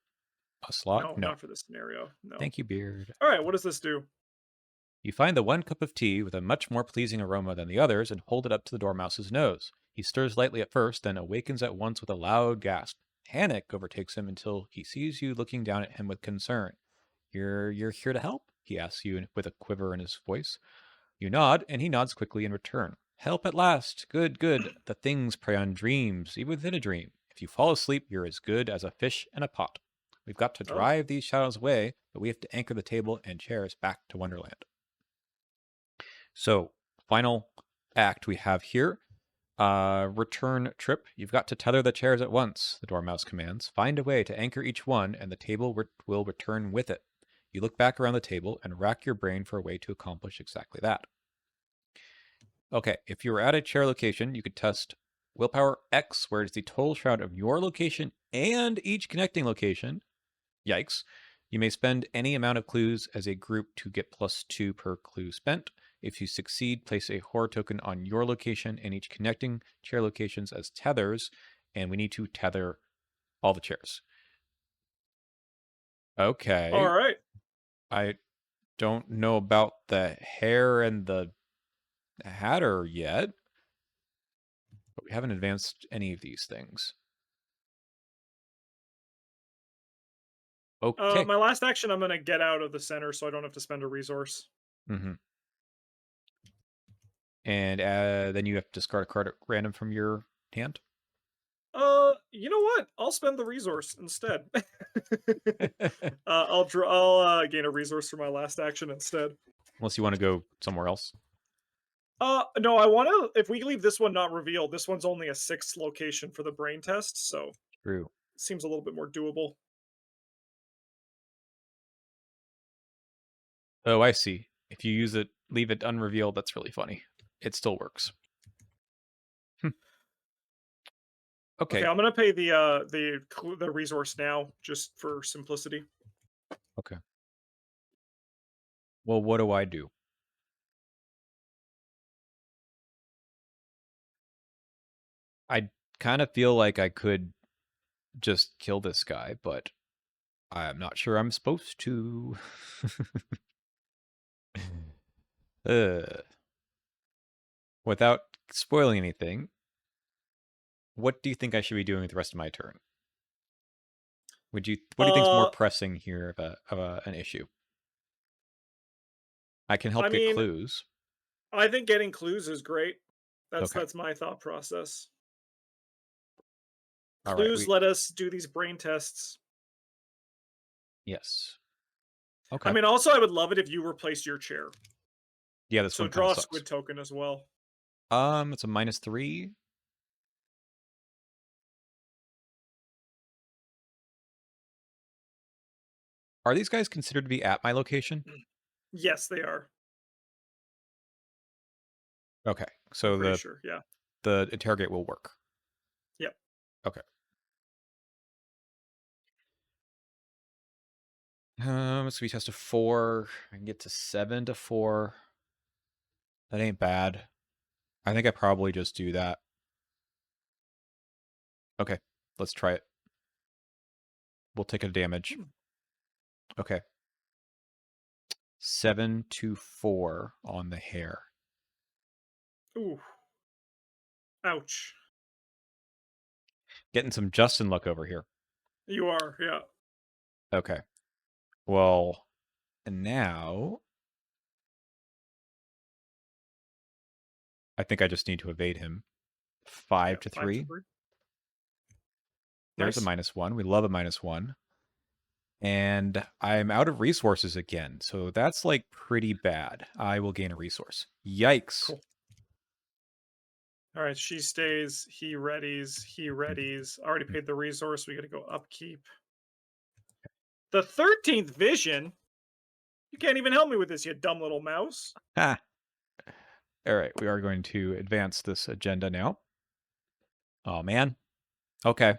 slot? No, No. not for this scenario. No. Thank you, Beard. All right, what does this do? You find the one cup of tea with a much more pleasing aroma than the others and hold it up to the Dormouse's nose. He stirs lightly at first, then awakens at once with a loud gasp. Panic overtakes him until he sees you looking down at him with concern. You're here to help? He asks you with a quiver in his voice. You nod, and he nods quickly in return. Help at last. Good, good. The things prey on dreams, even within a dream. If you fall asleep, you're as good as a fish in a pot. We've got to Oh, drive these shadows away, but we have to anchor the table and chairs back to Wonderland. So, final act we have here. Return trip. You've got to tether the chairs at once, the Dormouse commands. Find a way to anchor each one, and the table will return with it. You look back around the table and rack your brain for a way to accomplish exactly that. Okay, if you were at a chair location, you could test willpower X, where it's the total shroud of your location and each connecting location. Yikes. You may spend any amount of clues as a group to get +2 per clue spent. If you succeed, place a horror token on your location and each connecting chair locations as tethers, and we need to tether all the chairs. all Okay. right. I don't know about the hair and the hatter yet, but we haven't advanced any of these things. Okay. My last action, I'm gonna get out of the center, so I don't have to spend a resource. Mm-hmm. And then you have to discard a card at random from your hand. You know what? I'll spend the resource instead. I'll draw. I'll gain a resource for my last action instead. Unless you want to go somewhere else. No, I want to. If we leave this one not revealed, this one's only a 6th location for the brain test, so True. it seems a little bit more doable. Oh, I see. If you use it, leave it unrevealed, that's really funny. It still works. Okay, Okay. I'm gonna pay the resource now, just for simplicity. Okay. Well, what do I do? I kind of feel like I could just kill this guy, but I'm not sure I'm supposed to. uh, without spoiling anything, what do you think I should be doing with the rest of my turn? What do you think's more Uh, pressing here of an issue? I can help I get mean, clues. I think getting clues is great. That's Okay. that's my thought process. All right. Clues let us do these brain tests. Yes. I Okay. mean, also, I would love it if you replaced your chair. Yeah, this So one kind of draw a sucks. squid token as well. It's a -3. Are these guys considered to be at my location? Yes, they are. Okay, I'm so pretty the sure. Yeah. the interrogate will work. Yep. Okay. So we test a 4. I can get to 7 to 4. That ain't bad. I think I probably just do that. Okay, let's try it. We'll take a damage. Hmm. Okay. 7 to 4 on the hair. Ooh. Ouch. Getting some Justin luck over here. You are. Yeah. Okay. Well, now I think I just need to evade him. 5 Yeah. to 5 to 3. 3. There's a Nice. -1. We love a -1. And I'm out of resources again. So that's like pretty bad. I will gain a resource. Yikes. Cool. All right. She stays. He readies. He Mhm, readies. Already mhm. paid the resource. We got to go upkeep. The 13th vision. You can't even help me with this, you dumb little mouse. Ha! All right, we are going to advance this agenda now. Oh, man. Okay.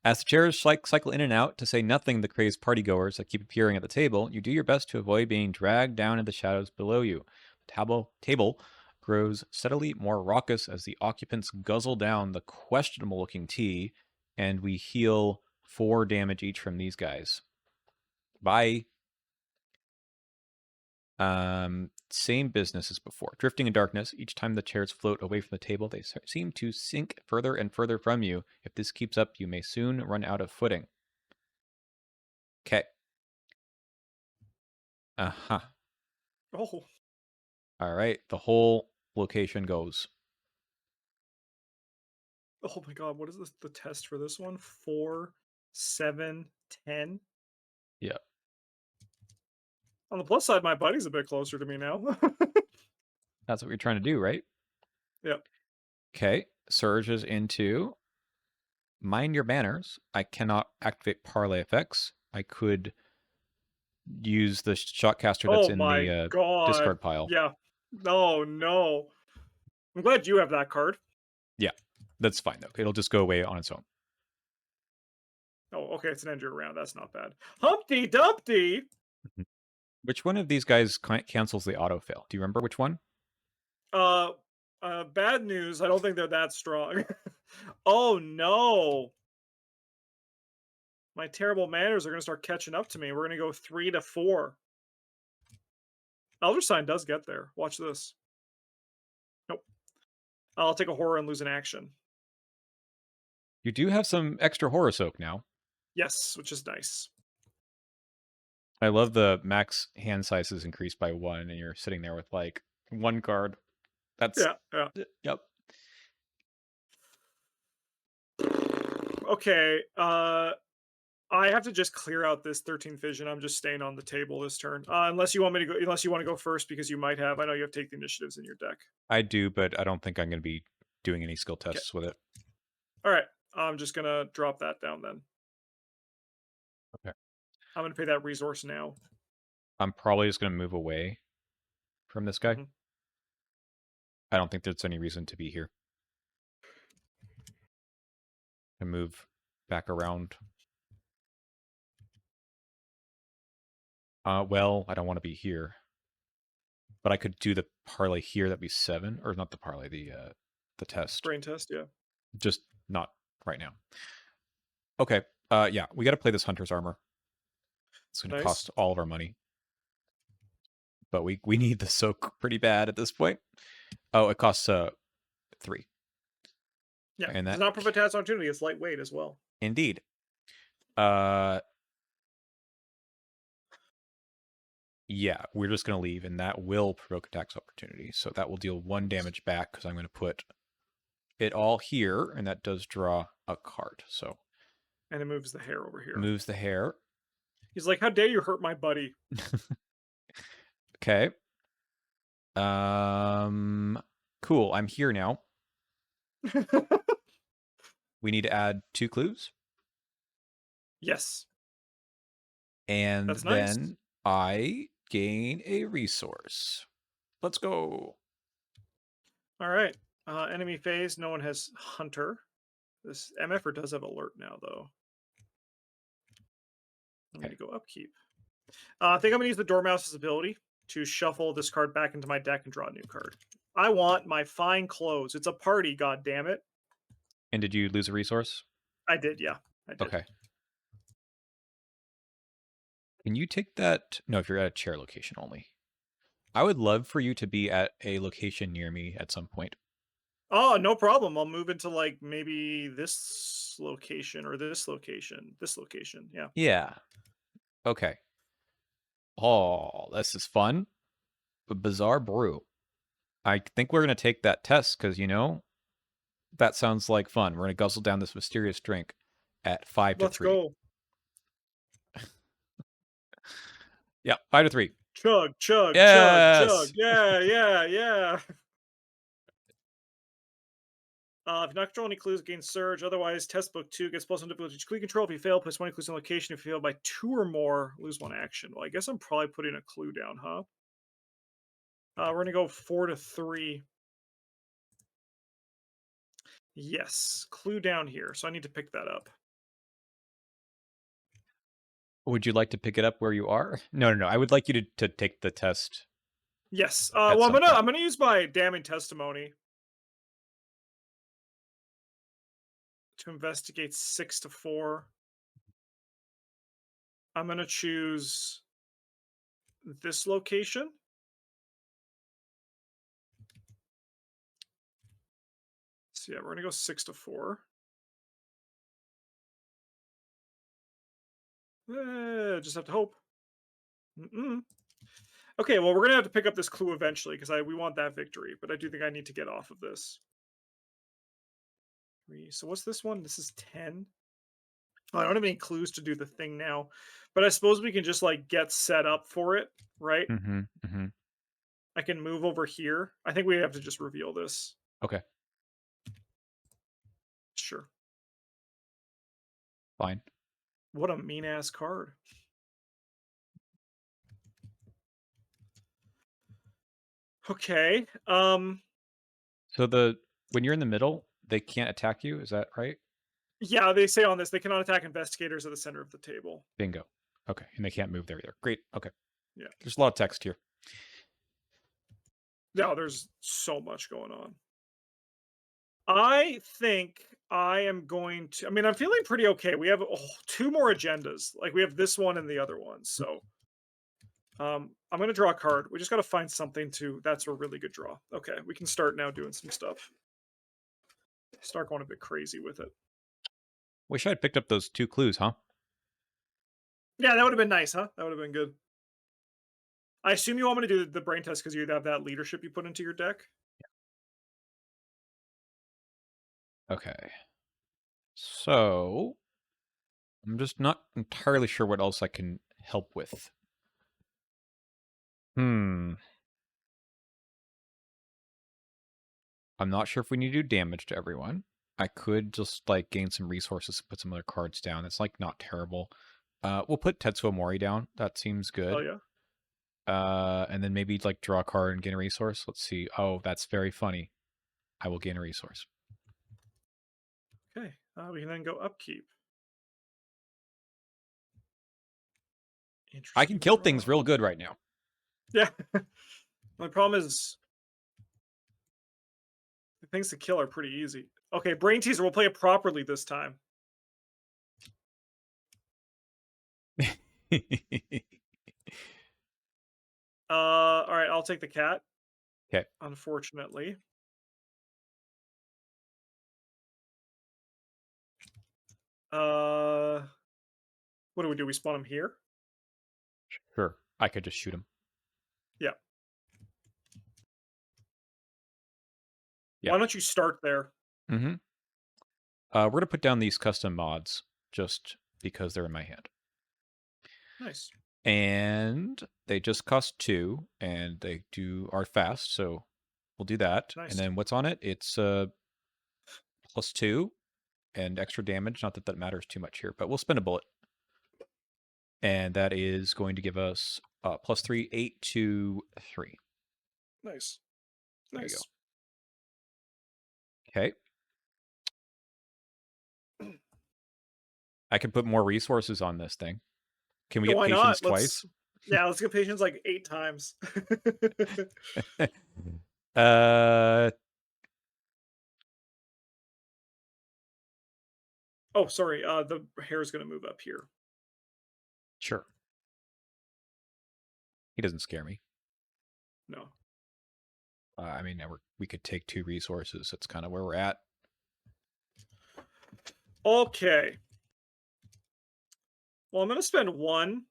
As the chairs cycle in and out, to say nothing of the crazed partygoers that keep appearing at the table, you do your best to avoid being dragged down in the shadows below you. The table grows steadily more raucous as the occupants guzzle down the questionable looking tea, and we heal 4 damage each from these guys. Bye. Same business as before. Drifting in darkness, each time the chairs float away from the table, they seem to sink further and further from you. If this keeps up, you may soon run out of footing. Okay. Uh-huh. Oh, All right. The whole location goes. oh my god, what is this the test for this one? 4, 7, 10. Yeah. On the plus side, my buddy's a bit closer to me now. That's what we're trying to do, right? Yep. Okay. Surges into mind your manners. I cannot activate parlay effects. I could use the shotcaster that's Oh in the my god. discard pile. Yeah. No, no. I'm glad you have that card. Yeah. That's fine, though. It'll just go away on its own. Oh, okay, it's an end your round. That's not bad. Humpty Dumpty. Mhm. Which one of these guys cancels the autofill? Do you remember which one? Uh, bad news. I don't think they're that strong. Oh no. My terrible manners are going to start catching up to me. We're going to go 3 to 4. Elder Sign does get there. Watch this. Nope. I'll take a horror and lose an action. You do have some extra horror soak now. Yes, which is nice. I love the max hand size is increased by 1, and you're sitting there with like 1 card. That's Yeah, yeah. yep. Okay, I have to just clear out this 13th vision. I'm just staying on the table this turn. Unless you want me to go, unless you want to go first because you might have. I know you have take the initiatives in your deck. I do, but I don't think I'm going to be doing any skill Okay. tests with it. All right. I'm just gonna drop that down then. Okay. I'm gonna pay that resource now. I'm probably just going to move away from this guy. Mhm. I don't think there's any reason to be here. And move back around. Well, I don't want to be here. But I could do the parlay here. That'd be 7, or not the parlay, the test. Brain test. Yeah. Just not right now. Okay. Yeah, we got to play this hunter's armor. It's going to Nice. cost all of our money, but we need the soak pretty bad at this point. Oh, it costs 3, Yeah. and Does that not provide task opportunity. It's lightweight as well. indeed. Uh, yeah, we're just going to leave, and that will provoke a tax opportunity. So that will deal 1 damage back because I'm going to put it all here, and that does draw a card. So And it moves the hair over here. moves the hair. He's like, "How dare you hurt my buddy?" Okay. Cool. I'm here now. We need to add 2 clues, Yes, and that's nice. then I gain a resource. Let's go. All right. Enemy phase. No one has Hunter. This MFer does have Alert now, though. I'm going Okay. to go upkeep. I think I'm going to use the Dormouse's ability to shuffle this card back into my deck and draw a new card. I want my fine clothes. It's a party, god damn it. And did you lose a resource? I did, yeah. I did. Okay. Can you take that? No, if you're at a chair location only. I would love for you to be at a location near me at some point. Oh, no problem. I'll move into like maybe this location or this location. This location. Yeah. Yeah. Okay. Oh, this is fun. But Bizarre Brew. I think we're going to take that test because, that sounds like fun. We're going to guzzle down this mysterious drink at 5 to Let's 3. go. Yeah, 5 to 3. Chug, chug, chug, chug. Yes. Yeah, yeah, yeah. If you not control any clues, gain surge. Otherwise, test book 2 gets plus 1 difficulty to clue control. If you fail, place 1 clues in location. If you fail by 2 or more, lose 1 action. Well, I guess I'm probably putting a clue down, huh? We're gonna go 4 to 3. Yes, clue down here. So I need to pick that up. Would you like to pick it up where you are? No, no, no. I would like you to take the test Yes. at Well, I'm some gonna point. I'm gonna use my damning testimony to investigate 6 to 4. I'm gonna choose this location. So yeah, we're gonna go 6 to 4. Just have to hope. Mm-mm. Okay, well, we're gonna have to pick up this clue eventually because I we want that victory, but I do think I need to get off of this. 3. So what's this one? This is 10. Oh, I don't have any clues to do the thing now, but I suppose we can just like get set up for it, right? Mm-hmm. Mm-hmm. I can move over here. I think we have to just reveal this. Okay, Sure. fine. What a mean ass card. Okay. So when you're in the middle, they can't attack you. Is that right? Yeah, they say on this they cannot attack investigators at the center of the table. Bingo. Okay, and they can't move there either. Great. Okay. Yeah. There's a lot of text here. No, there's so much going on. I think I am going to. I mean, I'm feeling pretty okay. We have 2 more agendas. Like we have this one and the other one. So, I'm going to draw a card. We just got to find something to. That's a really good draw. Okay, we can start now doing some stuff. Start going a bit crazy with it. Wish I'd picked up those 2 clues, huh? Yeah, that would have been nice, huh? That would have been good. I assume you want me to do the brain test because you have that leadership you put into your deck. Okay. So I'm just not entirely sure what else I can help with. Hmm. I'm not sure if we need to do damage to everyone. I could just like gain some resources and put some other cards down. It's like not terrible. We'll put Tetsuo Mori down. That seems Oh good. yeah. And then maybe like draw a card and gain a resource. Let's see. Oh, that's very funny. I will gain a resource. Okay. We can then go upkeep. I can Interesting kill things draw. real good right now. Yeah. My problem is the things to kill are pretty easy. Okay, brain teaser. We'll play it properly this time. All right. I'll take the cat. Okay, Unfortunately. Uh, what do we do? We spawn him here. sure. I could just shoot him. Yeah. Yeah. Why don't you start there? Mm-hmm. We're gonna put down these custom mods just because they're in my hand. Nice. And they just cost 2 and they are fast, so we'll do that. And Nice. then what's on it? It's +2 and extra damage. Not that that matters too much here, but we'll spin a bullet. And that is going to give us +3, 8 to 3. Nice. There you go. Nice. Okay. I can put more resources on this thing. Can we Yeah, get why not? patience twice? Let's get patience like 8 times. uh, Oh, sorry. The hair is gonna move up here. sure. He doesn't scare me. No. I mean, we could take 2 resources. That's kind of where we're at. Okay. Well, I'm gonna spend 1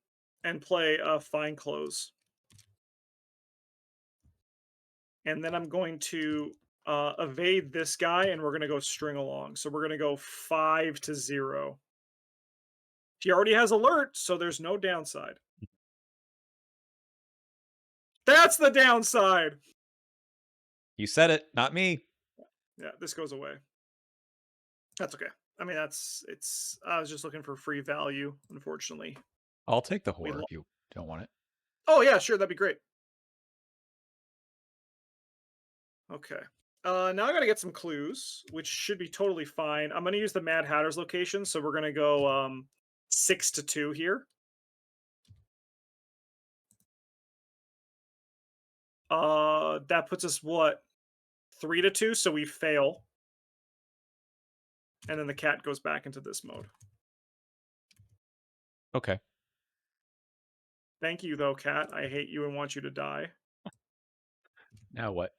and play Fine Clothes. And then I'm going to evade this guy, and we're gonna go string along. So we're gonna go 5 to 0. He already has alert, so there's no downside. That's the downside. You said it, not me. Yeah, this goes away. That's okay. I mean, I was just looking for free value, unfortunately. I'll take the We whore lo if you don't want it. Oh, yeah, sure, that'd be great. Okay. Now I gotta get some clues, which should be totally fine. I'm gonna use the Mad Hatter's location, so we're gonna go 6 to 2 here. That puts us what? 3 to 2, so we fail. And then the cat goes back into this mode. Okay. Thank you, though, cat. I hate you and want you to die. Now what?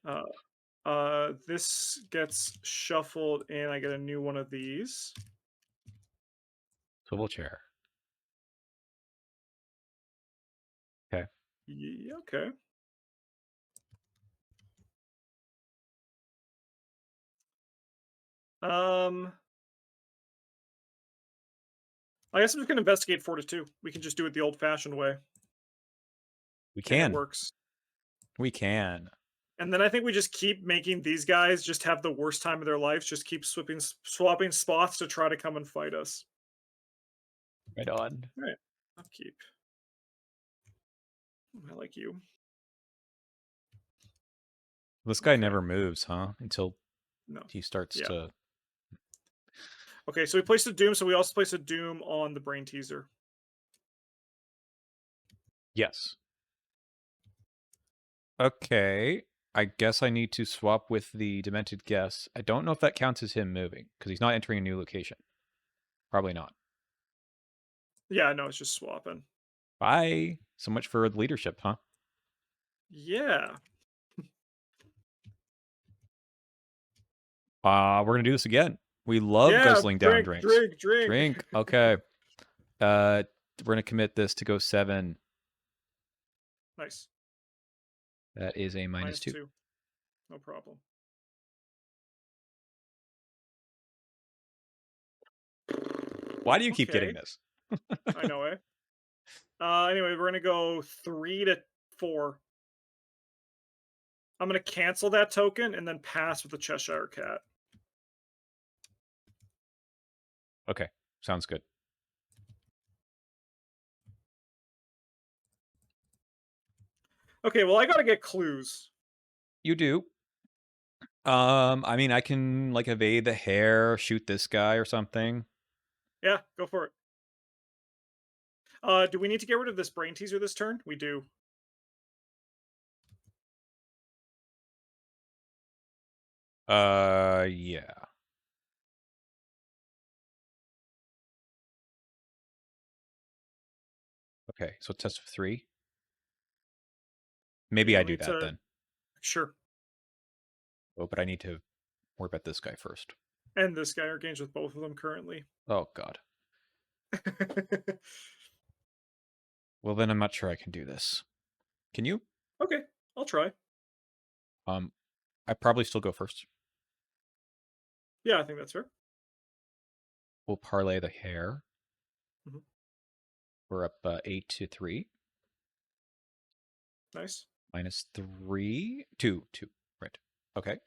This gets shuffled in. I get a new one of these. Swivel chair. Okay. Yeah, okay. Um, I guess I'm just gonna investigate 4 to 2. We can just do it the old-fashioned way, We and it can. works. We can. And then I think we just keep making these guys just have the worst time of their lives. Just keep swapping spots to try to come and fight us. Right on. All right, upkeep. I like you. This guy Okay. never moves, huh? Until No. he starts Yeah. to. Okay, so we placed a Doom, so we also placed a Doom on the Brain Teaser. Yes. Okay. I guess I need to swap with the Demented Guess. I don't know if that counts as him moving, because he's not entering a new location. Probably not. Yeah, no, it's just swapping. Bye. So much for the leadership, huh? Yeah. We're gonna do this again. We love Yeah, guzzling down drink, drinks. drink, drink. Drink. Okay. We're gonna commit this to go 7. Nice. That is a Minus -2. 2. No problem. Why do you keep getting Okay. this? I know, eh? Anyway, we're gonna go 3 to 4. I'm gonna cancel that token and then pass with the Cheshire Cat. Okay. Sounds good. Okay, well, I gotta get clues. You do. I mean, I can like evade the hair, shoot this guy or something. Yeah, go for it. Do we need to get rid of this Brain Teaser this turn? We do. Yeah. Okay, so test of 3. Maybe Yeah, I we do need that to. then. Sure. Oh, but I need to worry about this guy first. And this guy are engaged with both of them currently. Oh god. Well, then I'm not sure I can do this. Can you? Okay, I'll try. I probably still go first. Yeah, I think that's fair. We'll parlay the hair. Mhm. We're up 8 to 3. Nice. -3. 2. 2. Right. Okay.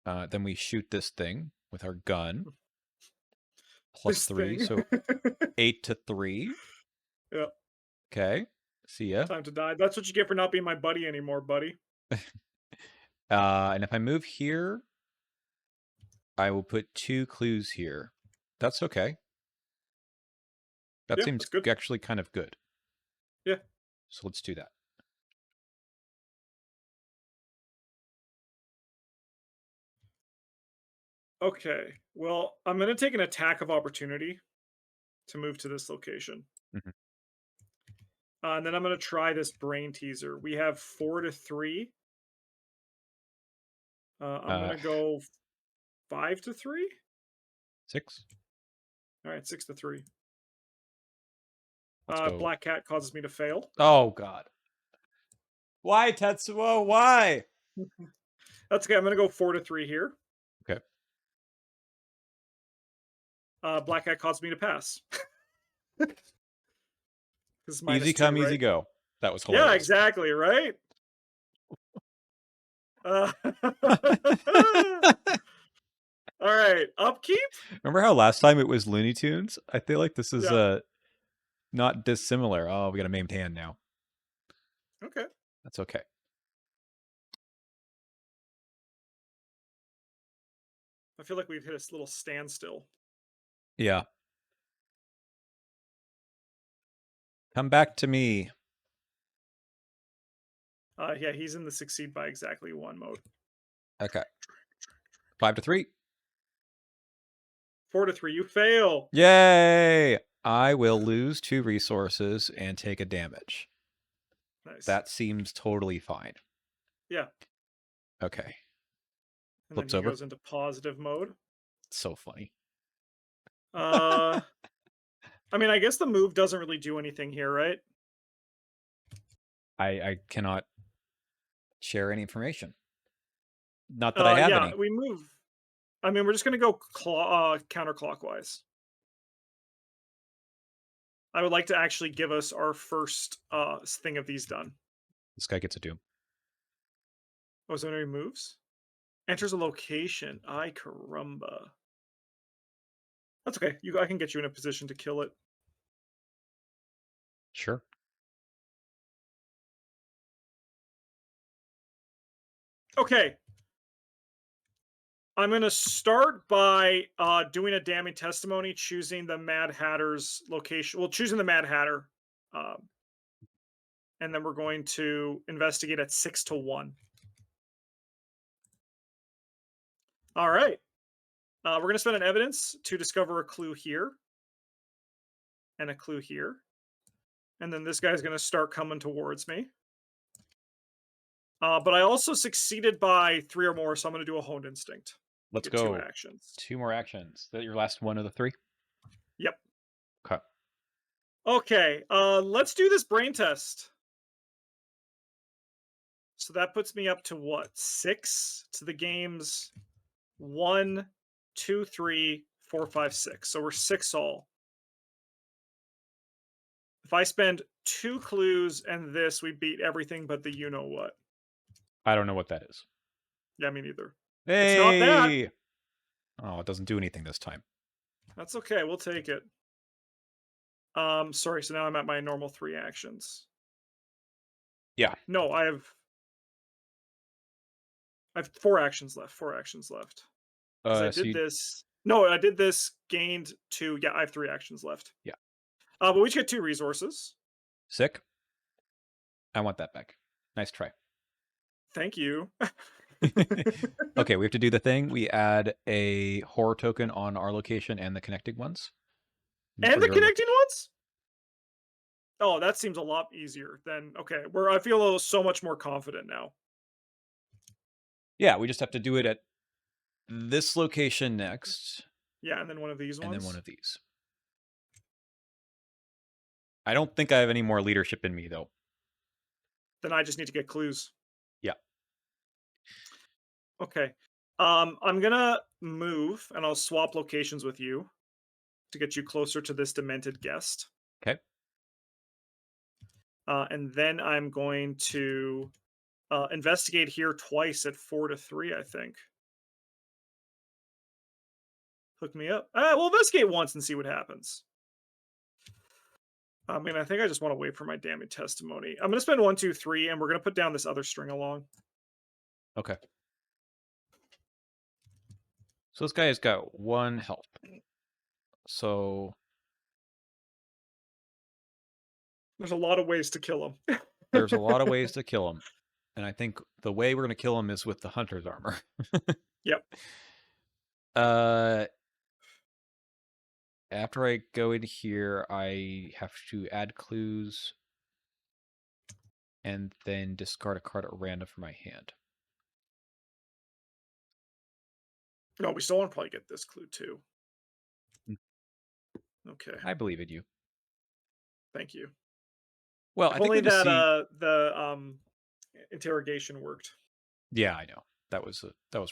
Then we shoot this thing with our gun. This +3. thing. So 8 to 3. Yeah, Okay. See ya. time to die. That's what you get for not being my buddy anymore, buddy. And if I move here, I will put 2 clues here. That's okay. That Yeah, seems that's good. actually kind of good. Yeah. So let's do that. Okay. Well, I'm going to take an attack of opportunity to move to this location. Mhm. And then I'm going to try this brain teaser. We have 4 to 3. I'm going Uh, to go 5 to 3. 6. All right, 6 to 3. Let's go. Black cat causes me to fail. Oh god. Why, Tetsuo? Why? That's okay. I'm going to go 4 to 3 here. Okay. Black cat caused me to pass. This is Easy -2, come, easy right? go. That was Yeah, hilarious. exactly, right? Uh, all right, upkeep? Remember how last time it was Looney Tunes? I feel like this is Yeah, not dissimilar. Oh, we got a maimed hand now. okay. That's okay. I feel like we've hit a little standstill. Yeah. Come back to me. Yeah, he's in the succeed by exactly 1 mode. Okay. 5 to 3. 4 to 3, you fail. Yay! I will lose 2 resources and take a damage. Nice. That seems totally fine. Yeah, Okay. and then Flips he over. goes into positive mode. So funny. Uh, I mean, I guess the move doesn't really do anything here, right? I cannot share any information. Not that I have Yeah, any. we move. I mean, we're just gonna go counterclockwise. I would like to actually give us our first thing of these done. This guy gets a doom. Oh, is there any moves? Enters a location. Ay caramba. That's okay. I can get you in a position to kill it. Sure. Okay. I'm going to start by doing a damning testimony, choosing the Mad Hatter's location. Well, choosing the Mad Hatter. Um, and then we're going to investigate at 6 to 1. All right. We're going to spend an evidence to discover a clue here and a clue here. And then this guy's going to start coming towards me. But I also succeeded by 3 or more, so I'm going to do a honed instinct. Let's Get 2 go. actions. 2 more actions. Is that your last one of the 3? Yep. Okay. Okay. Let's do this brain test. So that puts me up to what? 6 to the game's 1, 2, 3, 4, 5, 6. So we're 6 all. If I spend 2 clues and this, we beat everything but the you know what. I don't know what that is. Yeah, me neither. It's not that. Hey! Oh, it doesn't do anything this time. That's okay. We'll take it. Sorry. So now I'm at my normal 3 actions. Yeah. No, I have 4 actions left. 4 actions left. Because I So did you, this. No, I did this. Gained 2. Yeah, I have 3 actions left. yeah. But we each get 2 resources. Sick. I want that back. Nice try. Thank you. Okay, we have to do the thing. We add a horror token on our location and the connecting ones. And For the your connecting location. ones? Oh, that seems a lot easier than okay. Where I feel so much more confident now. Yeah, we just have to do it at this location next, Yeah, and then one of these and then one ones. of these. I don't think I have any more leadership in me, though. Then I just need to get clues. Yeah. Okay. I'm gonna move and I'll swap locations with you to get you closer to this demented guest. Okay. And then I'm going to investigate here twice at 4 to 3, I think. Hook me up. We'll investigate once and see what happens. I mean, I think I just want to wait for my damning testimony. I'm going to spend 1, 2, 3, and we're going to put down this other string along. Okay. So this guy has got 1 health. So There's a lot of ways to kill him. there's a lot of ways to kill him. And I think the way we're going to kill him is with the hunter's armor. Yep. uh, After I go in here, I have to add clues and then discard a card at random from my hand. No, we still want to probably get this clue too. Mm. Okay. I believe in you. Thank you. Well, I If think only we just that see. the interrogation worked. Yeah, I know that was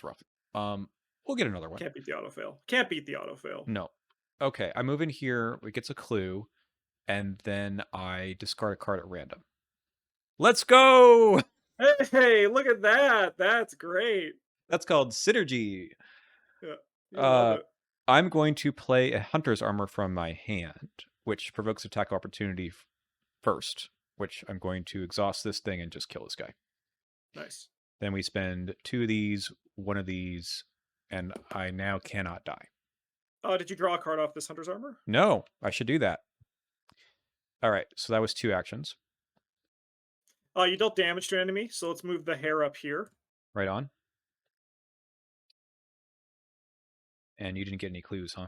rough. We'll get another one. Can't beat the autofail. Can't beat the autofail. No. Okay, I move in here. It gets a clue, and then I discard a card at random. Let's go! Hey, look at that. That's great. That's called synergy. Yeah, you love Uh, it. I'm going to play a hunter's armor from my hand, which provokes attack opportunity first, which I'm going to exhaust this thing and just kill this guy. Nice. Then we spend 2 of these, 1 of these, and I now cannot die. Did you draw a card off this hunter's armor? No, I should do that. All right, so that was 2 actions. You dealt damage to an enemy, so let's move the hair up here. Right on. And you didn't get any clues, huh?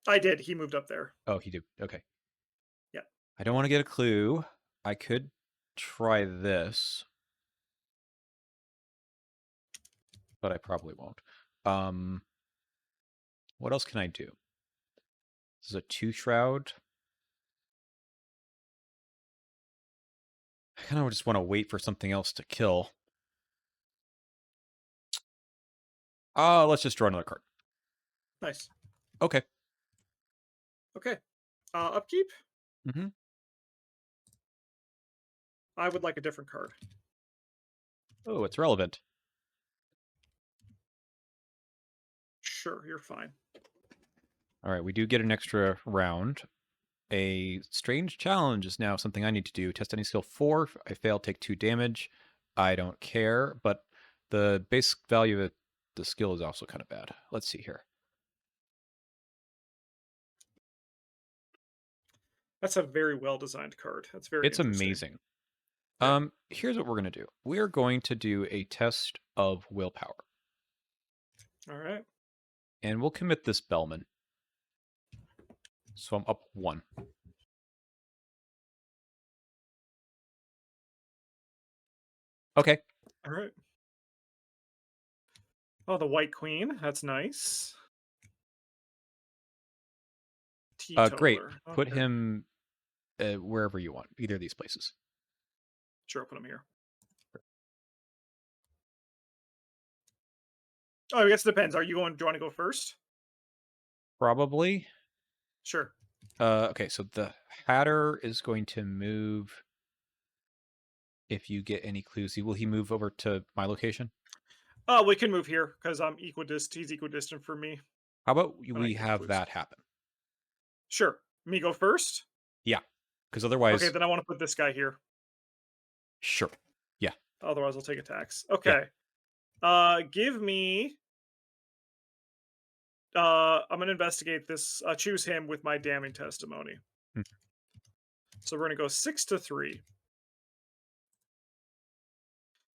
I did. He moved up there. Oh, he did. Okay. Yeah. I don't want to get a clue. I could try this, but I probably won't. What else can I do? This is a 2 shroud. I kind of just want to wait for something else to kill. Let's just draw another card. Nice. Okay. Okay. Upkeep. Mm-hmm. I would like a different card. Oh, it's relevant. Sure, you're fine. All right, we do get an extra round. A strange challenge is now something I need to do. Test any skill 4. If I fail, take 2 damage. I don't care, but the base value of the skill is also kind of bad. Let's see here. That's a very well designed card. That's very It's interesting. amazing. Yeah. Here's what we're going to do. We are going to do a test of willpower. All right. And we'll commit this Bellman. So I'm up 1. Okay. All right. Oh, the White Queen. That's nice. Great. Teetotaler. Put Okay. him wherever you want. Either of these places. Sure, I'll put him here. Oh, I guess it depends. Are you going? Do you want to go first? Probably. Sure. Okay, so the Hatter is going to move. If you get any clues, will he move over to my location? Oh, we can move here because I'm equidistant. He's equidistant from me, How about and I we can get have clues. that happen? Sure. Me go first. Yeah, because Okay, otherwise, then I want to put this guy here. sure. Yeah, Otherwise, I'll take attacks. yeah. Okay. Give me. I'm gonna investigate this. Choose him with my damning testimony. Hmm. So we're gonna go 6-3.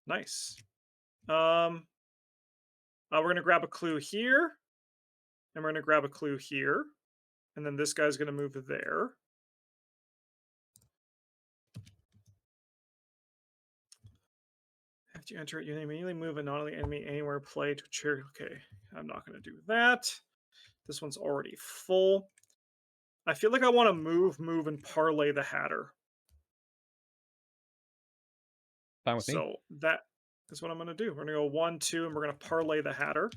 Nice. We're gonna grab a clue here, and we're gonna grab a clue here, and then this guy's gonna move there. After you enter it, you immediately move a non enemy anywhere play to cheer. Okay, I'm not gonna do that. This one's already full. I feel like I want to move, and parlay the Hatter. Fine with me. So that is what I'm going to do. We're going to go 1-2, and we're going to parlay the Hatter.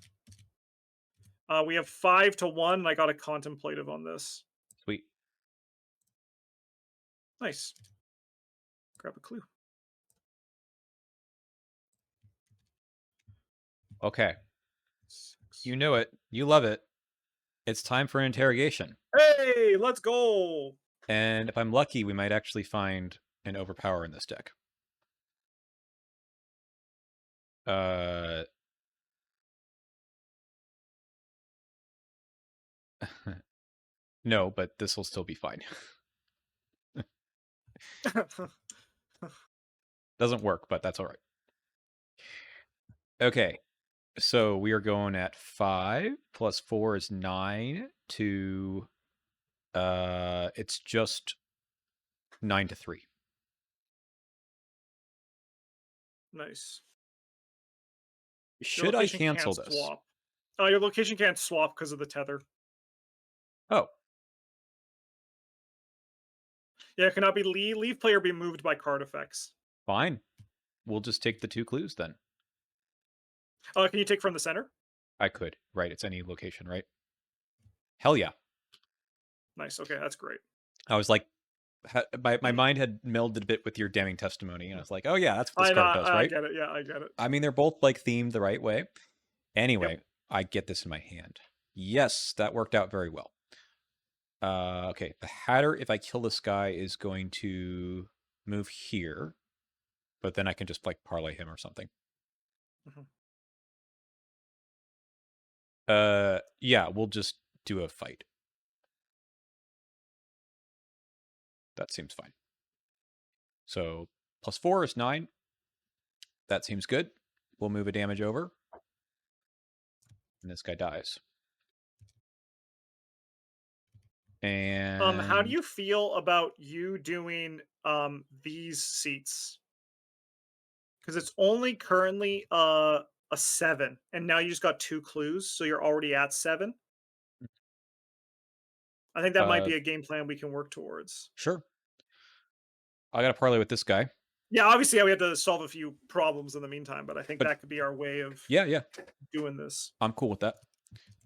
We have 5-1. And I got a contemplative on this. Sweet. Nice. Grab a clue. Okay. 6. You know it. You love it. It's time for an interrogation. Hey, let's go. And if I'm lucky, we might actually find an overpower in this deck. No, but this will still be fine. Doesn't work, but that's all right. Okay, so we are going at 5 plus 4 is 9 to it's just 9 to 3. Nice. Your Should I location can't cancel this? swap. Your location can't swap because of the tether. Oh, Yeah, it cannot be leave player be moved by card effects. fine. We'll just take the 2 clues then. Can you take from the center? I could. Right, it's any location, right? Hell yeah. Nice. Okay, that's great. I was like my mind had melded a bit with your damning testimony, and I was like, "Oh yeah, that's what this card does, I right?" get it. Yeah, I get it. I mean, they're both like themed the right way. Yep. Anyway, I get this in my hand. Yes, that worked out very well. Okay, the Hatter, if I kill this guy, is going to move here, but then I can just like parlay him or something. Mhm. Yeah, we'll just do a fight. That seems fine. So plus 4 is 9. That seems good. We'll move a damage over, and this guy dies. How do And you feel about you doing these seats? Because it's only currently a 7, and now you just got 2 clues, so you're already at 7. I think that might uh, be a game plan we can work towards. sure, I got to parlay with this guy. Yeah, obviously, yeah, we have to solve a few problems in the meantime, but I think But that could be our way of yeah, yeah, doing this. I'm cool with that.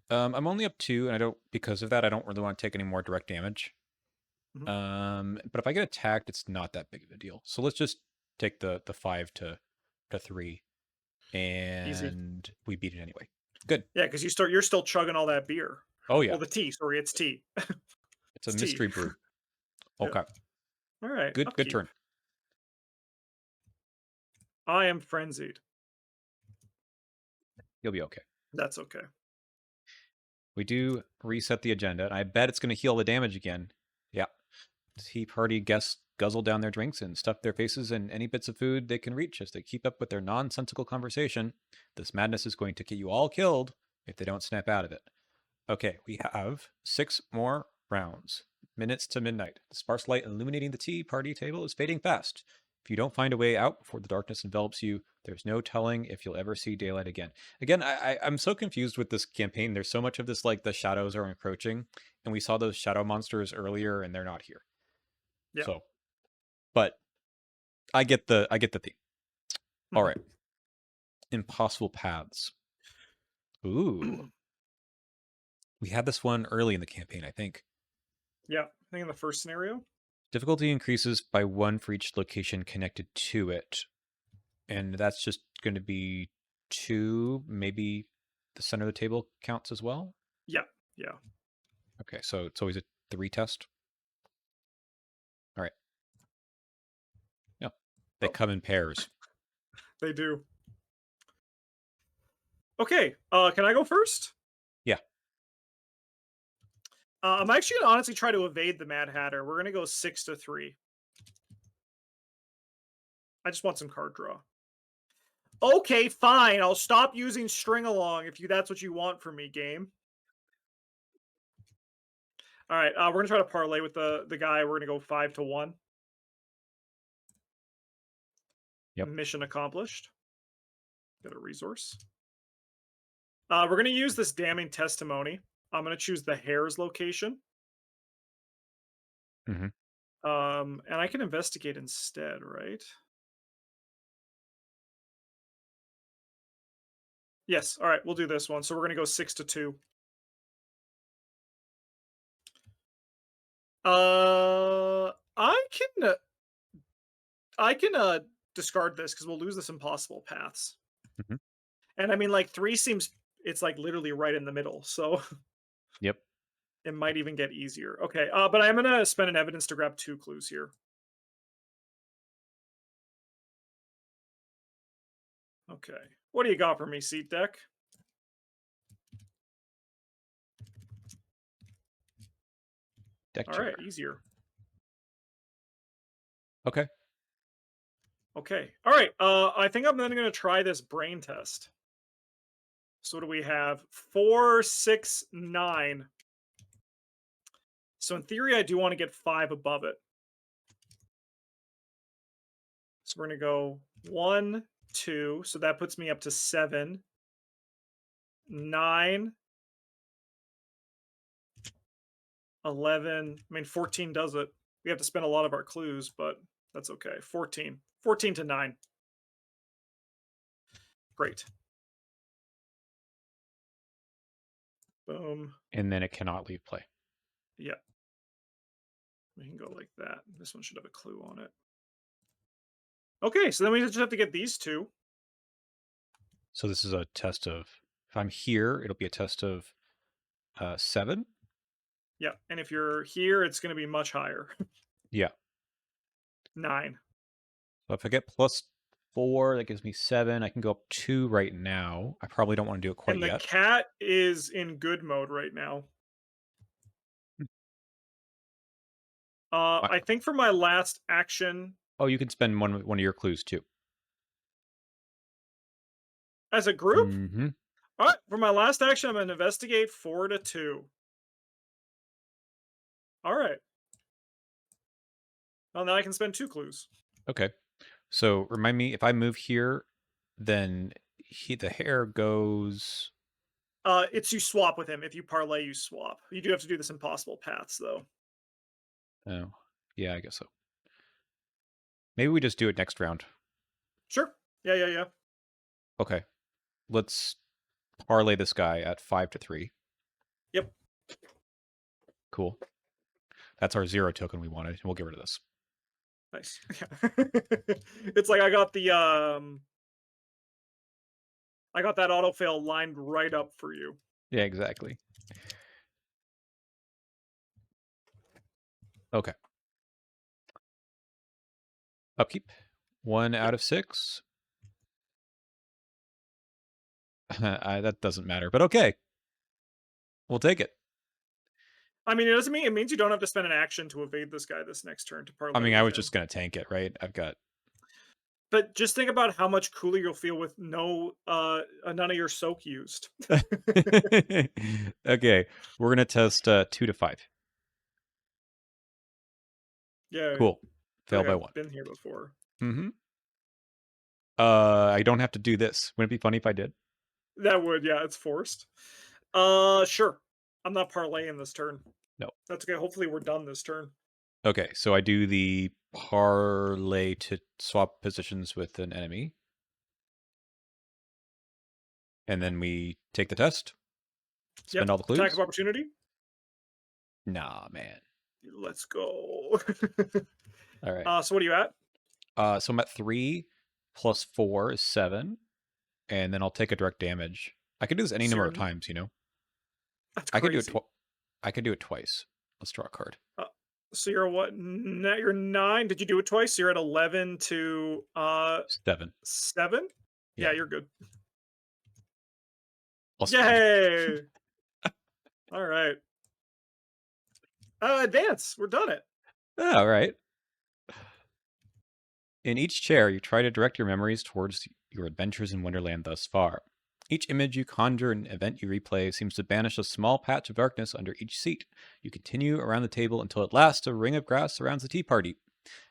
I'm only up 2, and I don't because of that. I don't really want to take any more direct damage. Mhm. But if I get attacked, it's not that big of a deal. So let's just take the 5 to 3, Easy. and we beat it anyway. Good. Yeah, because you're still chugging all that beer. Oh Well, yeah, the tea, sorry, it's tea. it's a It's tea. mystery brew. Yeah. Okay, Alright, good upkeep. turn. I am frenzied. You'll be okay. That's okay. We do reset the agenda, and I bet it's going to heal the damage again. Yeah. Tea party guests guzzle down their drinks and stuff their faces in any bits of food they can reach as they keep up with their nonsensical conversation. This madness is going to get you all killed if they don't snap out of it. Okay, we have 6 more rounds. Minutes to midnight. The sparse light illuminating the tea party table is fading fast. If you don't find a way out before the darkness envelops you, there's no telling if you'll ever see daylight again. Again, I'm so confused with this campaign. There's so much of this, like the shadows are encroaching, and we saw those shadow monsters earlier, and they're not here. Yeah. So, but I get the theme. All Mhm. right, impossible paths. Ooh, we had this one early in the campaign, I think. Yeah, I think in the first scenario? Difficulty increases by 1 for each location connected to it. And that's just going to be 2. Maybe the center of the table counts as well. Yeah, yeah. Okay, so it's always a 3 test. All right. Yeah, they Oh, come in pairs. they do. Okay, can I go first? Yeah. I'm actually gonna honestly try to evade the Mad Hatter. We're gonna go 6 to 3. I just want some card draw. Okay, fine. I'll stop using string along if that's what you want from me, game. All right, we're gonna try to parlay with the guy. We're gonna go 5 to 1. Yep. Mission accomplished. Get a resource. We're gonna use this damning testimony. I'm gonna choose the hare's location. Mm-hmm. And I can investigate instead, right? Yes. All right, we'll do this one. So we're gonna go 6 to 2. I can discard this because we'll lose this impossible paths. Mm-hmm. And I mean, like 3 seems it's like literally right in the middle, so Yep. it might even get easier. Okay, but I'm gonna spend an evidence to grab 2 clues here. Okay, what do you got for me, seat deck? Deck All chair. right, easier. Okay. Okay. All right. I think I'm then going to try this brain test. So what do we have? 4, 6, 9. So in theory, I do want to get 5 above it. So we're going to go 1, 2. So that puts me up to 7, 9, 11. I mean, 14 does it. We have to spend a lot of our clues, but that's okay. 14. 14 to 9. Great. Boom. And then it cannot leave play. Yeah. We can go like that. This one should have a clue on it. Okay, so then we just have to get these two. So this is a test of, if I'm here, it'll be a test of 7. Yeah, and if you're here, it's going to be much higher. Yeah. 9. So if I get +4, that gives me 7. I can go up 2 right now. I probably don't want to do it quite And the yet. cat is in good mode right now. I think for my last action Oh, you can spend one of your clues too. as a group. Mm-hmm. All right, for my last action, I'm going to investigate 4 to 2. All right. Well, now I can spend 2 clues. Okay. So remind me, if I move here, then the hair goes. It's you swap with him. If you parlay, you swap. You do have to do this impossible paths, though. Oh, yeah, I guess so. Maybe we just do it next round. Sure. Yeah. Okay. Let's parlay this guy at 5 to 3. Yep. Cool. That's our 0 token we wanted. We'll get rid of this. Nice. It's like I got that autofail lined right up for you. Yeah, exactly. Okay. Upkeep. 1 out Yep. of 6. That doesn't matter, but okay. We'll take it. I mean, it means you don't have to spend an action to evade this guy this next turn to parlay I mean, I with was him. just going to tank it, right? I've got. But just think about how much cooler you'll feel with none of your soak used. Okay. We're going to test 2 to 5. Yeah, Cool. I feel Failed like by I've 1. been here before. Mm-hmm. I don't have to do this. Wouldn't it be funny if I did? That would, yeah, it's forced. Sure. I'm not parlaying this turn. No. That's okay. Hopefully we're done this turn. Okay, so I do the parlay to swap positions with an enemy. And then we take the test. Spend all the clues. Attack of opportunity. Nah, man. Let's go. All right. So what are you at? So I'm at 3 plus 4 is 7. And then I'll take a direct damage. I could do this any So number you're of times, you know? That's I could do it crazy. I could do it twice. Let's draw a card. So you're what? You're 9. Did you do it twice? So you're at 11 to 7. 7. Yeah. Yeah, you're good. I'll spend. Yay! All right. Advance. We're done it. All right. In each chair, you try to direct your memories towards your adventures in Wonderland thus far. Each image you conjure and event you replay seems to banish a small patch of darkness under each seat. You continue around the table until at last a ring of grass surrounds the tea party.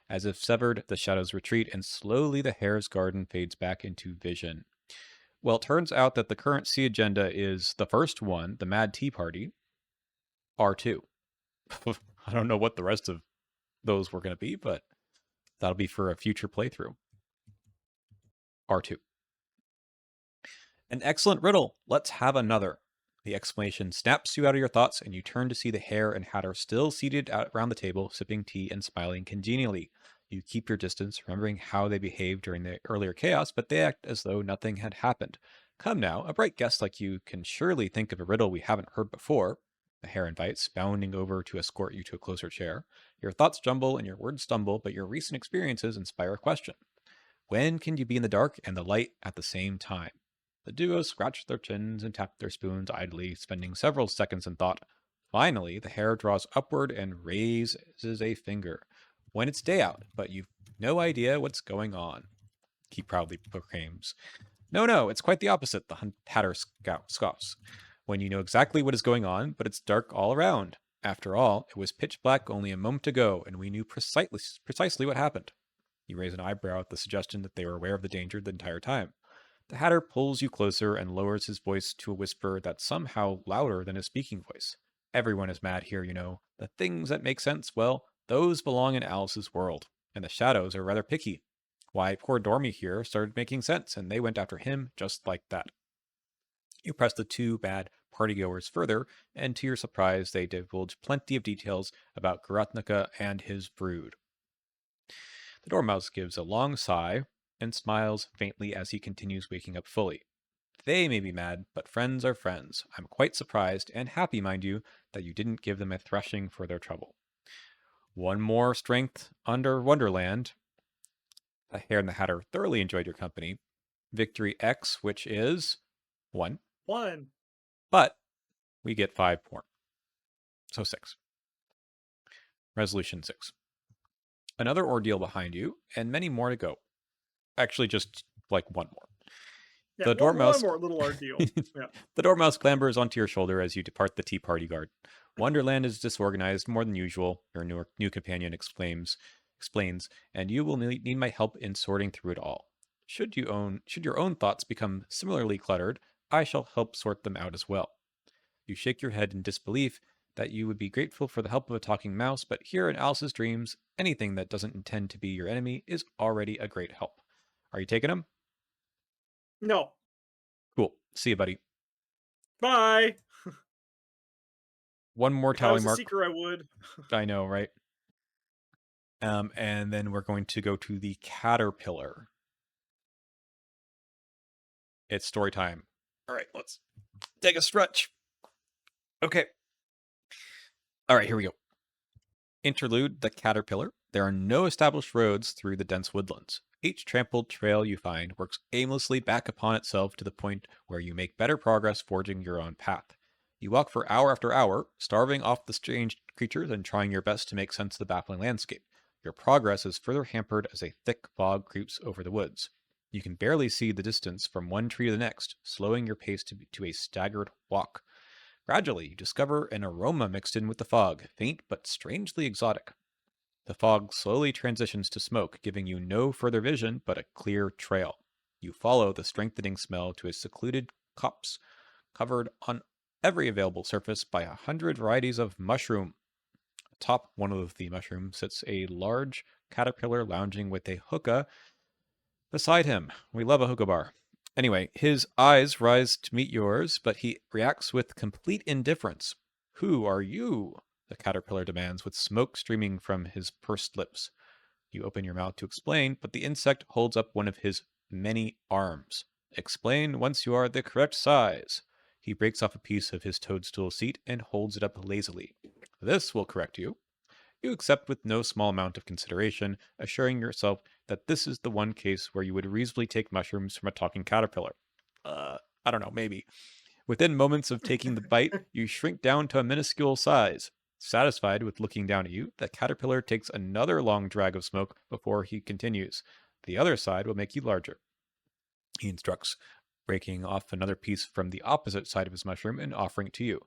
As if severed, the shadows retreat, and slowly the hare's garden fades back into vision. Well, it turns out that the current C agenda is the first one, the Mad Tea Party, R2. I don't know what the rest of those were going to be, but that'll be for a future playthrough. R2. An excellent riddle. Let's have another. The exclamation snaps you out of your thoughts, and you turn to see the hare and hatter still seated around the table, sipping tea and smiling congenially. You keep your distance, remembering how they behaved during the earlier chaos, but they act as though nothing had happened. Come now, a bright guest like you can surely think of a riddle we haven't heard before. The hare invites, bounding over to escort you to a closer chair. Your thoughts jumble and your words stumble, but your recent experiences inspire a question. When can you be in the dark and the light at the same time? The duo scratched their chins and tapped their spoons idly, spending several seconds in thought. Finally, the hare draws upward and raises a finger. When it's day out, but you've no idea what's going on, he proudly proclaims. No, no, it's quite the opposite, the hatter scoffs. When you know exactly what is going on, but it's dark all around. After all, it was pitch black only a moment ago, and we knew precisely what happened. You raise an eyebrow at the suggestion that they were aware of the danger the entire time. The Hatter pulls you closer and lowers his voice to a whisper that's somehow louder than his speaking voice. Everyone is mad here, you know. The things that make sense, well, those belong in Alice's world, and the shadows are rather picky. Why, poor Dormy here started making sense, and they went after him just like that. You press the two bad partygoers further, and to your surprise, they divulge plenty of details about Garotnica and his brood. The Dormouse gives a long sigh and smiles faintly as he continues waking up fully. They may be mad, but friends are friends. I'm quite surprised, and happy, mind you, that you didn't give them a thrashing for their trouble. One more strength under Wonderland. The Hare and the Hatter thoroughly enjoyed your company. Victory X, which is 1. 1. But we get 5 more. So 6. Resolution 6. Another ordeal behind you, and many more to go. Actually, just like one more. Yeah, The one Dormouse more little ordeal. Yeah. The Dormouse clambers onto your shoulder as you depart the tea party guard. Wonderland is disorganized more than usual, your new companion explains, and you will need my help in sorting through it all. Should your own thoughts become similarly cluttered, I shall help sort them out as well. You shake your head in disbelief that you would be grateful for the help of a talking mouse, but here in Alice's dreams, anything that doesn't intend to be your enemy is already a great help. Are you taking him? No. Cool. See you, buddy. Bye. One more If I tally was a mark. seeker, I would. I know, right? And then we're going to go to the caterpillar. It's story time. All right, let's take a stretch. Okay. All right, here we go. Interlude, the caterpillar. There are no established roads through the dense woodlands. Each trampled trail you find works aimlessly back upon itself to the point where you make better progress forging your own path. You walk for hour after hour, starving off the strange creatures and trying your best to make sense of the baffling landscape. Your progress is further hampered as a thick fog creeps over the woods. You can barely see the distance from one tree to the next, slowing your pace to a staggered walk. Gradually, you discover an aroma mixed in with the fog, faint but strangely exotic. The fog slowly transitions to smoke, giving you no further vision but a clear trail. You follow the strengthening smell to a secluded copse covered on every available surface by 100 varieties of mushroom. Atop one of the mushrooms sits a large caterpillar lounging with a hookah beside him. We love a hookah bar. Anyway, his eyes rise to meet yours, but he reacts with complete indifference. Who are you? The caterpillar demands, with smoke streaming from his pursed lips. You open your mouth to explain, but the insect holds up one of his many arms. Explain once you are the correct size. He breaks off a piece of his toadstool seat and holds it up lazily. This will correct you. You accept with no small amount of consideration, assuring yourself that this is the one case where you would reasonably take mushrooms from a talking caterpillar. I don't know, maybe. Within moments of taking the bite, you shrink down to a minuscule size. Satisfied with looking down at you, the caterpillar takes another long drag of smoke before he continues. The other side will make you larger, he instructs, breaking off another piece from the opposite side of his mushroom and offering it to you.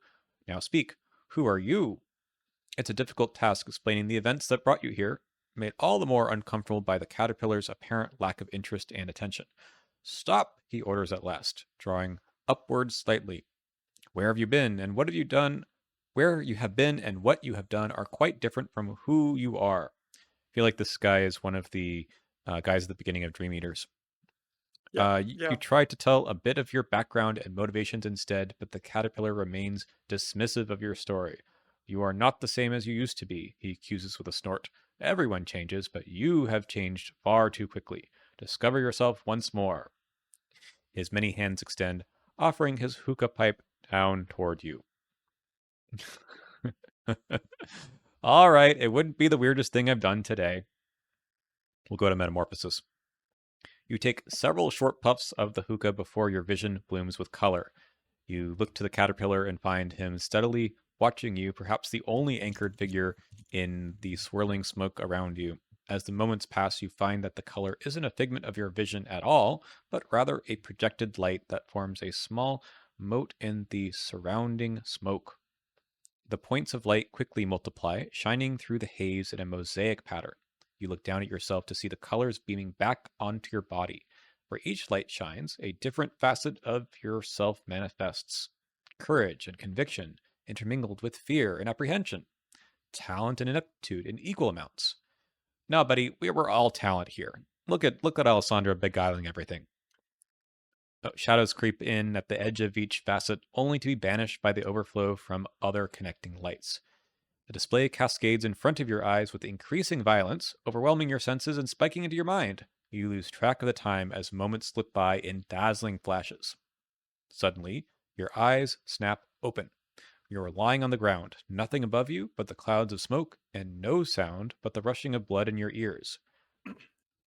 Now speak. Who are you? It's a difficult task explaining the events that brought you here, made all the more uncomfortable by the caterpillar's apparent lack of interest and attention. Stop, he orders at last, drawing upwards slightly. Where have you been, and what have you done? Where you have been and what you have done are quite different from who you are. I feel like this guy is one of the guys at the beginning of Dream Eaters. Yeah. You try to tell a bit of your background and motivations instead, but the caterpillar remains dismissive of your story. You are not the same as you used to be, he accuses with a snort. Everyone changes, but you have changed far too quickly. Discover yourself once more. His many hands extend, offering his hookah pipe down toward you. All right, it wouldn't be the weirdest thing I've done today. We'll go to Metamorphosis. You take several short puffs of the hookah before your vision blooms with color. You look to the caterpillar and find him steadily watching you, perhaps the only anchored figure in the swirling smoke around you. As the moments pass, you find that the color isn't a figment of your vision at all, but rather a projected light that forms a small mote in the surrounding smoke. The points of light quickly multiply, shining through the haze in a mosaic pattern. You look down at yourself to see the colors beaming back onto your body. Where each light shines, a different facet of yourself manifests. Courage and conviction intermingled with fear and apprehension. Talent and ineptitude in equal amounts. No, buddy, we're all talent here. Look at Alessandra beguiling everything. Shadows creep in at the edge of each facet, only to be banished by the overflow from other connecting lights. The display cascades in front of your eyes with increasing violence, overwhelming your senses and spiking into your mind. You lose track of the time as moments slip by in dazzling flashes. Suddenly, your eyes snap open. You are lying on the ground, nothing above you but the clouds of smoke, and no sound but the rushing of blood in your ears.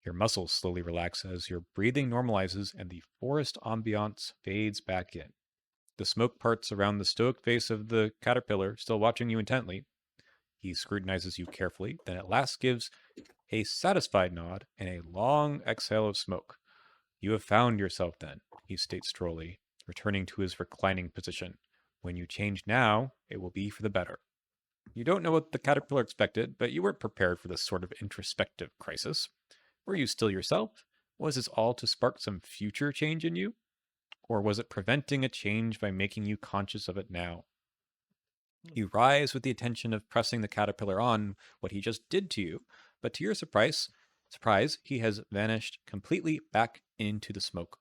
Your muscles slowly relax as your breathing normalizes and the forest ambiance fades back in. The smoke parts around the stoic face of the caterpillar, still watching you intently. He scrutinizes you carefully, then at last gives a satisfied nod and a long exhale of smoke. You have found yourself then, he states drolly, returning to his reclining position. When you change now, it will be for the better. You don't know what the caterpillar expected, but you weren't prepared for this sort of introspective crisis. Were you still yourself? Was this all to spark some future change in you? Or was it preventing a change by making you conscious of it now? You rise with the intention of pressing the caterpillar on what he just did to you, but to your surprise, he has vanished completely back into the smoke.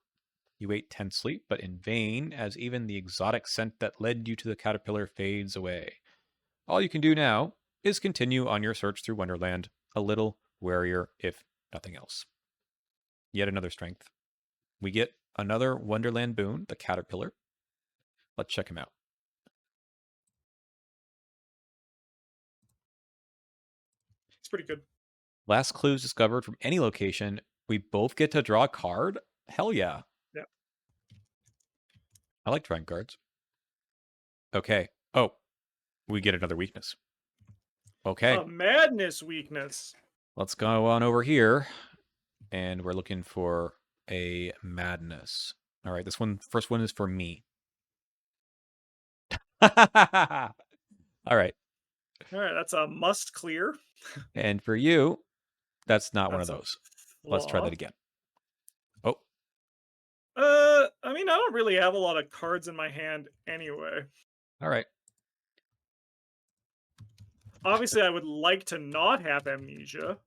You wait tensely, but in vain, as even the exotic scent that led you to the caterpillar fades away. All you can do now is continue on your search through Wonderland, a little warier, if nothing else. Yet another strength. We get another Wonderland boon, the caterpillar. Let's check him out. It's pretty good. Last clues discovered from any location. We both get to draw a card? Hell yeah. Yeah. I like drawing cards. Okay. Oh, we get another weakness. Okay. A madness weakness. Let's go on over here. And we're looking for a madness. All right, first one is for me. All right. All right, that's a must clear. And for you, that's not one of That's a those. Let's try that flaw. again. Oh, I mean, I don't really have a lot of cards in my hand anyway. all right. Obviously, I would like to not have amnesia,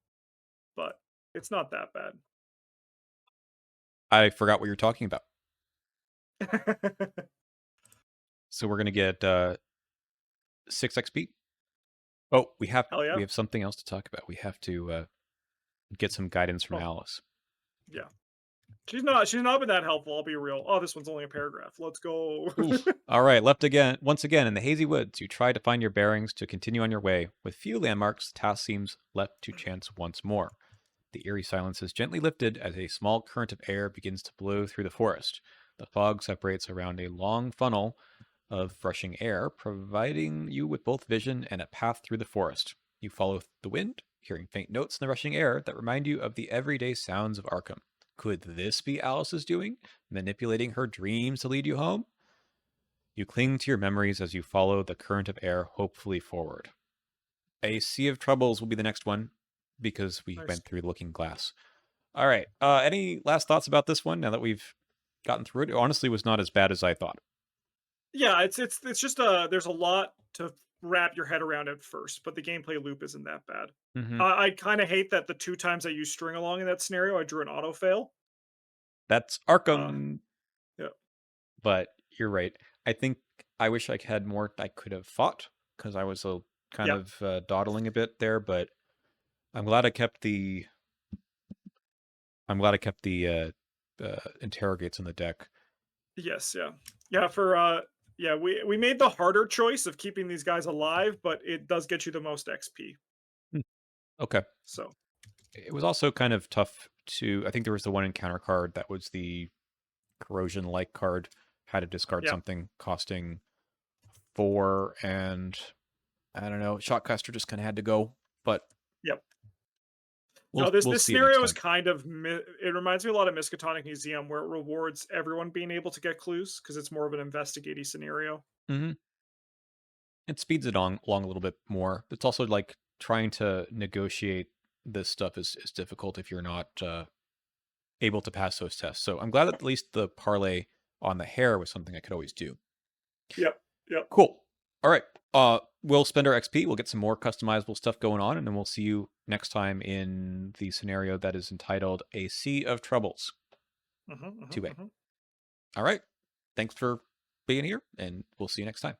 but it's not that bad. I forgot what you're talking about. So we're gonna get 6 XP. Oh, Hell yeah. we have something else to talk about. We have to get some guidance from Oh, Alice. yeah. She's not been that helpful, I'll be real. Oh, this one's only a paragraph. Let's go. Oof. All right, once again in the hazy woods. You try to find your bearings to continue on your way. With few landmarks, the task seems left to chance once more. The eerie silence is gently lifted as a small current of air begins to blow through the forest. The fog separates around a long funnel of rushing air, providing you with both vision and a path through the forest. You follow the wind, hearing faint notes in the rushing air that remind you of the everyday sounds of Arkham. Could this be Alice's doing, manipulating her dreams to lead you home? You cling to your memories as you follow the current of air hopefully forward. A Sea of Troubles will be the next one because we Nice. went through the Looking Glass. All right. Any last thoughts about this one now that we've gotten through it? It honestly was not as bad as I thought. Yeah, it's just there's a lot to wrap your head around at first, but the gameplay loop isn't that bad. Mm-hmm. I kind of hate that the 2 times I used string along in that scenario, I drew an auto fail. That's Uh, Arkham, yeah, but you're right. I think I wish I had more I could have fought because I was kind yeah, of dawdling a bit there, but I'm glad I kept the interrogates in the deck. yes, yeah, yeah. Yeah, we made the harder choice of keeping these guys alive, but it does get you the most XP. Hmm. Okay. So It was also kind of tough to. I think there was the one encounter card that was the corrosion like card. Had to discard yeah, something costing 4, and I don't know, Shotcaster just kind of had to go, but Yep. we'll No, this we'll this see you next scenario is time. kind of it reminds me a lot of Miskatonic Museum, where it rewards everyone being able to get clues because it's more of an investigative scenario. Hmm. It speeds it on along a little bit more. It's also like trying to negotiate this stuff is difficult if you're not able to pass those tests. So I'm glad that at least the parlay on the hair was something I could always do. Yep. Yep. Cool. All right. We'll spend our XP. We'll get some more customizable stuff going on, and then we'll see you next time in the scenario that is entitled "A Sea of Troubles." Hmm, hmm, 2A. hmm. All right. Thanks for being here, and we'll see you next time.